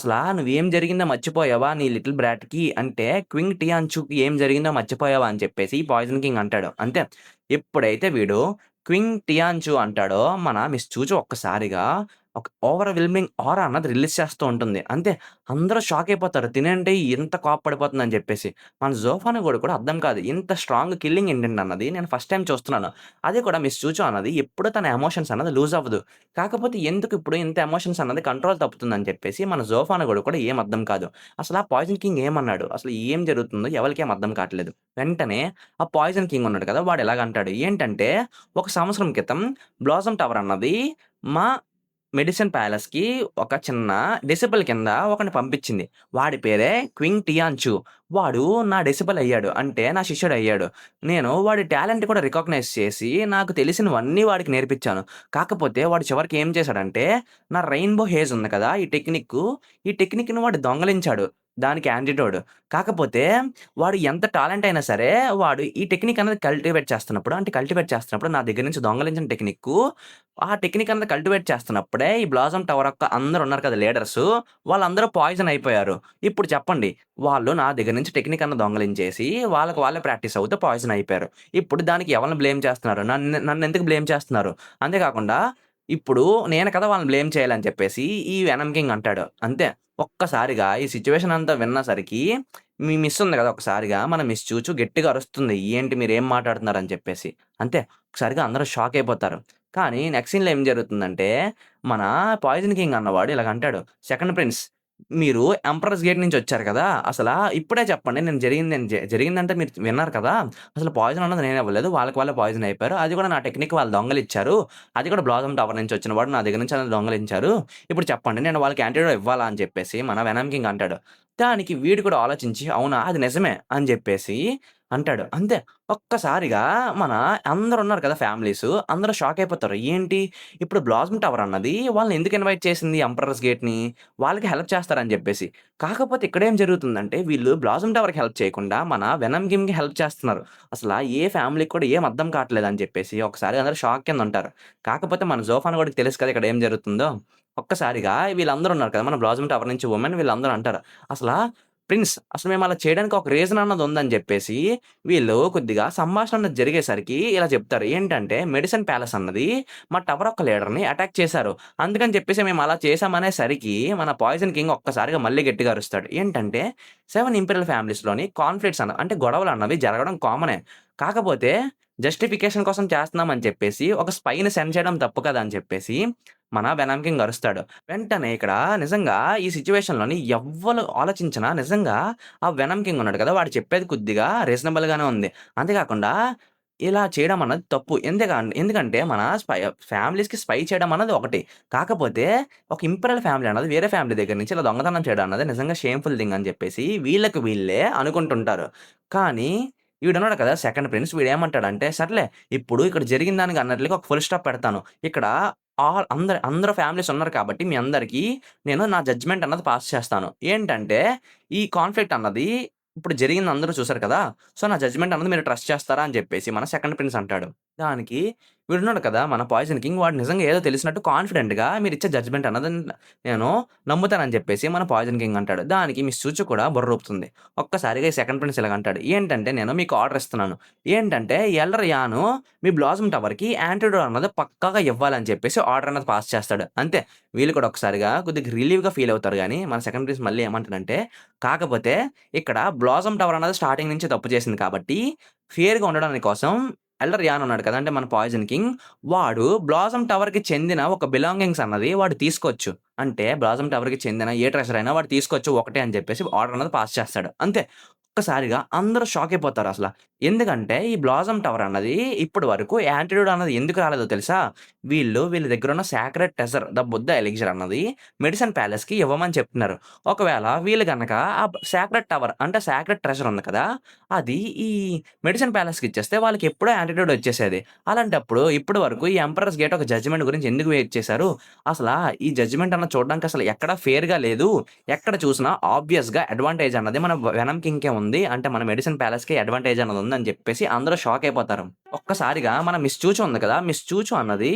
నువ్వేం జరిగిందో మర్చిపోయావా నీ లిటిల్ బ్రాట్‌కి? అంటే క్వింగ్ టియాన్‌చుకి ఏం జరిగిందో మర్చిపోయావా?" అని చెప్పేసి పాయిజన్ కింగ్ అంటాడు. అంతే. ఎప్పుడైతే వీడు క్వింగ్ టియాన్‌చు అంటాడో మన మిస్ చూచు ఒక్కసారిగా ఒక ఓవర్‌వెల్మింగ్ ఆరా అన్నది రిలీజ్ చేస్తూ ఉంటుంది. అంతే. అందరూ షాక్ అయిపోతారు. తినేంటి ఇంత కోప్పడిపోతుందని చెప్పేసి. మన జోఫాన్ కూడా అర్థం కాదు. ఇంత స్ట్రాంగ్ కిల్లింగ్ ఏంటండి అన్నది నేను ఫస్ట్ టైమ్ చూస్తున్నాను. అది కూడా మిస్ చూచో అన్నది ఎప్పుడు తన ఎమోషన్స్ అన్నది లూజ్ అవ్వదు. కాకపోతే ఎందుకు ఇప్పుడు ఇంత ఎమోషన్స్ అన్నది కంట్రోల్ తప్పుతుందని చెప్పేసి మన జోఫాన్ కూడా ఏం అర్థం కాదు. అసలు ఆ పాయిజన్ కింగ్ ఏమన్నాడు? అసలు ఏం జరుగుతుందో ఎవరికేం అర్థం కావట్లేదు. వెంటనే ఆ పాయిజన్ కింగ్ ఉన్నాడు కదా! వాడు ఇలాగంటాడు. ఏంటంటే ఒక సంవత్సరం క్రితం బ్లాసమ్ టవర్ అన్నది మా మెడిసిన్ ప్యాలెస్‌కి ఒక చిన్న డెసిబెల్ కింద ఒకడిని పంపించింది. వాడి పేరే క్వింగ్ టియాన్‌చు. వాడు నా డెసిబెల్ అయ్యాడు. అంటే నా శిష్యుడయ్యాడు. నేను వాడి టాలెంట్ కూడా రికాగ్నైజ్ చేసి నాకు తెలిసినవన్నీ వాడికి నేర్పించాను. కాకపోతే వాడు చివరికి ఏం చేశాడంటే, నా రెయిన్‌బో హేజ్ ఉంది కదా! ఈ టెక్నిక్‌ని వాడు దొంగలించాడు. దానికి యాంటిడోట్. కాకపోతే వాడు ఎంత టాలెంట్ అయినా సరే, వాడు ఈ టెక్నిక్ అనేది కల్టివేట్ చేస్తున్నప్పుడు నా దగ్గర నుంచి దొంగలించిన టెక్నిక్కు ఆ టెక్నిక్ అన్నది కల్టివేట్ చేస్తున్నప్పుడే ఈ బ్లాసమ్ టవర్ యొక్క అందరూ ఉన్నారు కదా లీడర్సు, వాళ్ళందరూ పాయిజన్ అయిపోయారు. ఇప్పుడు చెప్పండి, వాళ్ళు నా దగ్గర నుంచి టెక్నిక్ అన్నది దొంగలించేసి, వాళ్ళకి వాళ్ళే ప్రాక్టీస్ అవుతూ పాయిజన్ అయిపోయారు. ఇప్పుడు దానికి ఎవరిని బ్లేమ్ చేస్తున్నారు? నన్నెందుకు బ్లేమ్ చేస్తున్నారు? అంతే కాకుండా ఇప్పుడు నేను కదా వాళ్ళని బ్లేమ్ చేయాలని చెప్పేసి ఈ వెనమ్ కింగ్ అంటాడు. అంతే. ఒక్కసారిగా ఈ సిట్యుయేషన్ అంతా విన్నసరికి మీ మిస్ ఉంది కదా! ఒక్కసారిగా మన మిస్ చూచు గట్టిగా అరుస్తుంది. ఏంటి మీరేం మాట్లాడుతున్నారని చెప్పేసి. అంతే. ఒకసారిగా అందరూ షాక్ అయిపోతారు. కానీ నెక్స్ట్ సీన్‌లో ఏం జరుగుతుందంటే, మన పాయిజన్ కింగ్ అన్నవాడు ఇలాగంటాడు. సెకండ్ ప్రిన్స్ మీరు ఎంపరర్స్ గేట్ నుంచి వచ్చారు కదా! ఇప్పుడే చెప్పండి నేను జరిగిందంటే మీరు విన్నారు కదా! అసలు పాయిజన్ అన్నది నేను ఇవ్వలేదు. వాళ్ళకి వాళ్ళే పాయిజన్ అయిపోయారు. అది కూడా నా టెక్నిక్ వాళ్ళు దొంగలిచ్చారు. అది కూడా బ్లాసమ్ టవర్ నుంచి వచ్చిన వాడు నా దగ్గర నుంచి అనేది దొంగలించారు. ఇప్పుడు చెప్పండి నేను వాళ్ళకి యాంటిడోట్ ఇవ్వాలా అని చెప్పేసి మన వెనమ్ కింగ్ అంటాడు. దానికి వీడు కూడా ఆలోచించి అవునా! అది నిజమే అని జెప్పేసి అంటాడు. అంతే. ఒక్కసారిగా మన అందరూ ఉన్నారు కదా! ఫ్యామిలీసు అందరూ షాక్ అయిపోతారు. ఏంటి ఇప్పుడు బ్లాసమ్ టవర్ అన్నది వాళ్ళని ఎందుకు ఇన్వైట్ చేసింది ఎంపరర్స్ గేట్‌ని? వాళ్ళకి హెల్ప్ చేస్తారని జెప్పేసి. కాకపోతే ఇక్కడేం జరుగుతుందంటే వీళ్ళు బ్లాసమ్ టవర్‌కి హెల్ప్ చేయకుండా మన వెనమ్ కింగ్‌కి హెల్ప్ చేస్తున్నారు. ఏ ఫ్యామిలీకి కూడా ఏం అర్థం కావట్లేదని చెప్పేసి ఒకసారి అందరూ షాక్ కింద ఉంటారు. కాకపోతే మన జోఫాన్ గూడాకి తెలుసు కదా! ఇక్కడ ఏం జరుగుతుందో. ఒక్కసారిగా వీళ్ళందరూ ఉన్నారు కదా! మన బ్లాసమ్ టవర్ నుంచి వుమెన్ వీళ్ళందరూ అంటారు. అసలా ప్రిన్స్ అసలు మేము అలా చేయడానికి ఒక రీజన్ అన్నది ఉందని జెప్పేసి వీళ్ళు కొద్దిగా సంభాషణ అన్నది జరిగేసరికి ఇలా చెప్తారు. ఏంటంటే మెడిసిన్ ప్యాలెస్ అన్నది మా టవర్ యొక్క లీడర్‌ని అటాక్ చేశారు. అందుకని చెప్పేసి మేము అలా చేశామనేసరికి మన పాయిజన్ కింగ్ ఒక్కసారిగా మళ్ళీ గట్టిగా అరుస్తాడు. ఏంటంటే 7 ఇంపీరియల్ ఫ్యామిలీస్‌లోని కాన్‌ఫ్లిక్ట్స్ అంటే గొడవలన్నవి జరగడం కామనే. కాకపోతే జస్టిఫికేషన్ కోసం చేస్తున్నామని చెప్పేసి ఒక స్పైని సెండ్ చేయడం తప్పు కదా! అని చెప్పేసి మన వెనమ్ కింగ్ అరుస్తాడు. వెంటనే ఇక్కడ నిజంగా ఈ సిట్యుయేషన్‌లోని ఎవ్వలు ఆలోచించినా నిజంగా ఆ వెనమ్ కింగ్ ఉన్నాడు కదా! వాడు చెప్పేది కొద్దిగా రీజనబుల్‌గానే ఉంది. అంతే కాకుండా ఇలా చేయడం అన్నది తప్పు. ఎందుకంటే మన ఫ్యామిలీస్‌కి స్పై చేయడం అన్నది ఒకటి. కాకపోతే ఒక ఇంపీరియల్ ఫ్యామిలీ అన్నది వేరే ఫ్యామిలీ దగ్గర నుంచి ఇలా దొంగతనం చేయడం అన్నది నిజంగా షేమ్‌ఫుల్ థింగ్ అని చెప్పేసి వీళ్ళకి వీళ్ళే అనుకుంటుంటారు. కానీ వీడున్నాడు కదా! సెకండ్ ప్రిన్స్ వీడేమంటాడంటే, సర్లే ఇప్పుడు ఇక్కడ జరిగిన దానికి అన్నట్లుగా ఒక ఫుల్ స్టాప్ పెడతాను. ఇక్కడ అందరూ ఫ్యామిలీస్ ఉన్నారు కాబట్టి మీ అందరికి నేను నా జడ్జ్‌మెంట్ అన్నది పాస్ చేస్తాను. ఏంటంటే ఈ కాన్‌ఫ్లిక్ట్ అన్నది ఇప్పుడు జరిగింది అందరూ చూసారు కదా! సో, నా జడ్జ్‌మెంట్ అన్నది మీరు ట్రస్ట్ చేస్తారా అని చెప్పేసి మన సెకండ్ ప్రిన్స్ అంటాడు. దానికి వీడున్నాడు కదా! మన 'పాయిజన్ కింగ్' వాడు నిజంగా ఏదో తెలిసినట్టు కాన్ఫిడెంట్‌గా మీరిచ్చే జడ్జ్‌మెంట్ అన్నది నేను నమ్ముతానని చెప్పేసి మన 'పాయిజన్ కింగ్' అంటాడు. దానికి మిస్ చూచు కూడా బుర్ర ఊపుతుంది. ఒక్కసారిగా ఈ సెకండ్ ప్రిన్స్ ఇలాగంటాడు. ఏంటంటే నేను మీకు ఆర్డర్ ఇస్తున్నాను. ఏంటంటే ఎల్డర్ యాను మీ బ్లాసమ్ టవర్‌కి యాంటిడోట్ అన్నది పక్కాగా ఇవ్వాలని చెప్పేసి ఆర్డర్ అన్నది పాస్ చేస్తాడు. అంతే. వీళ్ళు కూడా ఒకసారిగా కొద్దిగా రిలీవ్‌గా ఫీల్ అవుతారు గానీ, మన సెకండ్ ప్రిన్స్ మళ్ళీ ఏమంటాడంటే, కాకపోతే ఇక్కడ బ్లాసమ్ టవర్ అన్నది స్టార్టింగ్ నుంచి తప్పు చేసింది కాబట్టి, ఫెయిర్‌గా ఉండడానికి కోసం ఎల్డర్ యాన్ ఉన్నాడు కదా! అంటే మన పాయిజన్ కింగ్ వాడు బ్లాసమ్ టవర్‌కి చెందిన ఒక బిలాంగింగ్స్ అన్నది వాడు తీసుకోవచ్చు. అంటే బ్లాసమ్ టవర్‌కి చెందిన ఏ ట్రెజర్ అయినా వాడు తీసుకోవచ్చు ఒకటే అని చెప్పేసి ఆర్డర్ అన్నది పాస్ చేస్తాడు. అంతే. ఒక్కసారిగా అందరూ షాక్ అయిపోతారసల. ఎందుకంటే ఈ బ్లాసమ్ టవర్ అన్నది ఇప్పటి వరకు యాంటిడోట్ అన్నది ఎందుకు రాలేదో తెలుసా? వీళ్ళ దగ్గరున్న సాక్రెడ్ ట్రెజర్ ద బుద్ధ ఎలిక్సిర్ అన్నది మెడిసిన్ ప్యాలెస్‌కి ఇవ్వమని చెప్తున్నారు. ఒకవేళ వీళ్ళు గనక ఆ సాక్రెడ్ టవర్ అంటే సాక్రెడ్ ట్రెజర్ ఉంది కదా! అది ఈ మెడిసిన్ ప్యాలెస్‌కి ఇచ్చేస్తే వాళ్ళకి ఎప్పుడో యాంటిడోట్ వచ్చేసేది. అలాంటప్పుడు ఇప్పటి వరకు ఈ ఎంపరర్స్ గేట్ ఒక జడ్జ్‌మెంట్ గురించి ఎందుకు వెయిట్ చేశారు? అసలా ఈ జడ్జ్‌మెంట్ అన్నది చూడడానికి అసలు ఎక్కడ ఫెయిర్‌గా లేదు. ఎక్కడ చూసినా ఆబ్వియస్‌గా అడ్వాంటేజ్ అన్నది మన వెనమ్ కింగ్‌కే ఉంది. అంటే మన మెడిసిన్ ప్యాలెస్‌కే అడ్వాంటేజ్ అన్నది ఉందని చెప్పేసి అందరూ షాక్ అయిపోతారు. ఒక్కసారిగా మన మిస్ చూచు ఉంది కదా! మిస్ చూచు అన్నది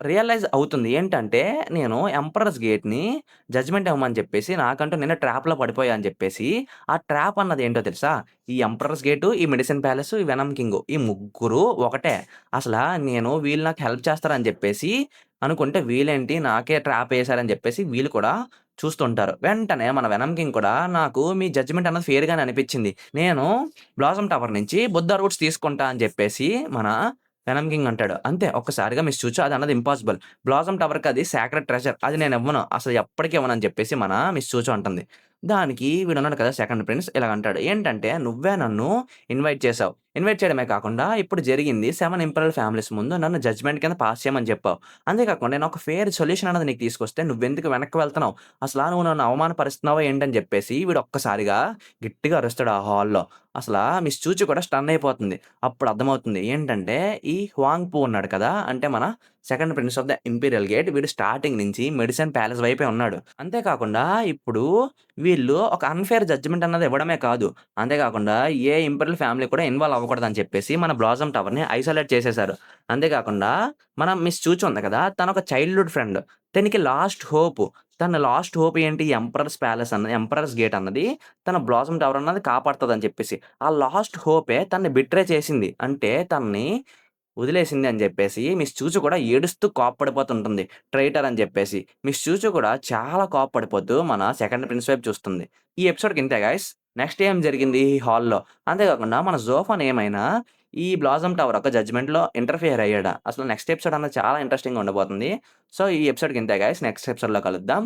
రియలైజ్ అవుతుంది. ఏంటంటే, నేను ఎంపరర్స్ గేట్‌ని జడ్జ్‌మెంట్ ఇవ్వమని చెప్పేసి, నాకంటూ నేనే ట్రాప్‌లో పడిపోయా అని చెప్పేసి, ఆ ట్రాప్ అన్నది ఏంటో తెలుసా? ఈ ఎంపరర్స్ గేటు, ఈ మెడిసిన్ ప్యాలెస్, ఈ వెనమ్ కింగు ఈ ముగ్గురు ఒకటే. వీళ్ళు నాకు హెల్ప్ చేస్తారని చెప్పేసి అనుకుంటే, వీళ్ళేంటి నాకే ట్రాప్ ఏసారని చెప్పేసి వీళ్ళు కూడా చూస్తుంటారు. వెంటనే మన వెనమ్ కింగ్ కూడా, నాకు మీ జడ్జ్‌మెంట్ అన్నది ఫెయిర్‌గానే అనిపిచ్చింది. నేను బ్లాసమ్ టవర్ నుంచి బుద్ధ రూట్స్ తీసుకుంటా అని చెప్పేసి మన వెనమ్ కింగ్ అంటాడు. అంతే ఒక్కసారిగా మిస్ చూచు అదన్నది ఇంపాసిబుల్. బ్లాసమ్ టవర్‌కి అది సాక్రెడ్ ట్రెజర్. అది నేనివ్వను. అసలు ఎప్పటికి ఇవ్వనని చెప్పేసి మన మిస్ చూచు అంటుంది. దానికి వీడున్నాడు కదా! సెకండ్ ప్రిన్స్ ఇలాగంటాడు. ఏంటంటే "నువ్వే నన్ను ఇన్వైట్ చేసావు. ఇన్వైట్ చేయడమే కాకుండా ఇప్పుడు జరిగింది 7 ఇంపీరియల్ ఫ్యామిలీస్ ముందు నన్ను జడ్జ్‌మెంట్ కింద పాస్ చేయమని చెప్పావు. అంతే కాకుండా నేను ఒక ఫెయిర్ సొల్యూషన్ అన్నది నీకు తీసుకొస్తే నువ్వెందుకు వెనక్కి వెళ్తున్నావు? నువ్వు నన్ను అవమానపరుస్తున్నావా ఏంటని" చెప్పేసి వీడు ఒక్కసారిగా గట్టిగా అరుస్తాడు ఆ హాల్‌లో. మిస్ చూచి కూడా స్టన్ అయిపోతుంది. అప్పుడు అర్థమవుతుంది. ఏంటంటే, ఈ హువాంగ్ పు ఉన్నాడు కదా! అంటే మన second prince of the imperial gate. వీడు స్టార్టింగ్ నుంచి మెడిసిన్ ప్యాలెస్ వైపే ఉన్నాడు. అంతే కాకుండా ఇప్పుడు వీళ్ళు ఒక అన్‌ఫెయిర్ జడ్జ్‌మెంట్ అన్నది ఇవ్వడమే కాదు. అంతే కాకుండా ఏ ఇంపీరియల్ ఫ్యామిలీ కూడా ఇన్వాల్వ్ అవ్వకూడదని చెప్పేసి మన బ్లాసమ్ టవర్‌ని ఐసోలేట్ చేసేసారు. అంతే కాకుండా మన మిస్ చూచి ఉంది కదా! తనొక చైల్డ్‌హుడ్ ఫ్రెండ్. తనకి లాస్ట్ హోప్. తన లాస్ట్ హోప్ ఏంటి? ఎంపరర్స్ గేట్ అన్నది తన బ్లాసమ్ టవర్ అన్నది కాపాడుతదని చెప్పేసి. ఆ లాస్ట్ హోపే తనని బిట్రే చేసింది. అంటే తనని వదిలేసింది అని జెప్పేసి మిస్ చూచు కూడా ఏడుస్తూ కోప్పడిపోతుంటుంది. ట్రైటర్ అని జెప్పేసి. మిస్ చూచు కూడా చాలా కోప్పడిపోతూ మన సెకండ్ ప్రిన్స్ వైపు చూస్తుంది. ఈ ఎపిసోడ్‌కి ఇంతే గైస్. నెక్స్ట్ ఏం జరిగింది ఈ హాల్‌లో? అంతే కాకుండా మన జోఫాన్ ఏమైనా ఈ బ్లాసమ్ టవర్ యొక్క జడ్జ్‌మెంట్‌లో ఇంటర్‌ఫియర్ అయ్యాడా? అసలు నెక్స్ట్ ఎపిసోడ్ అన్నది చాలా ఇంట్రెస్టింగ్‌గా ఉండబోతుంది. సో, ఈ ఎపిసోడ్‌కి ఇంతే గైస్. నెక్స్ట్ ఎపిసోడ్‌లో కలుద్దాం.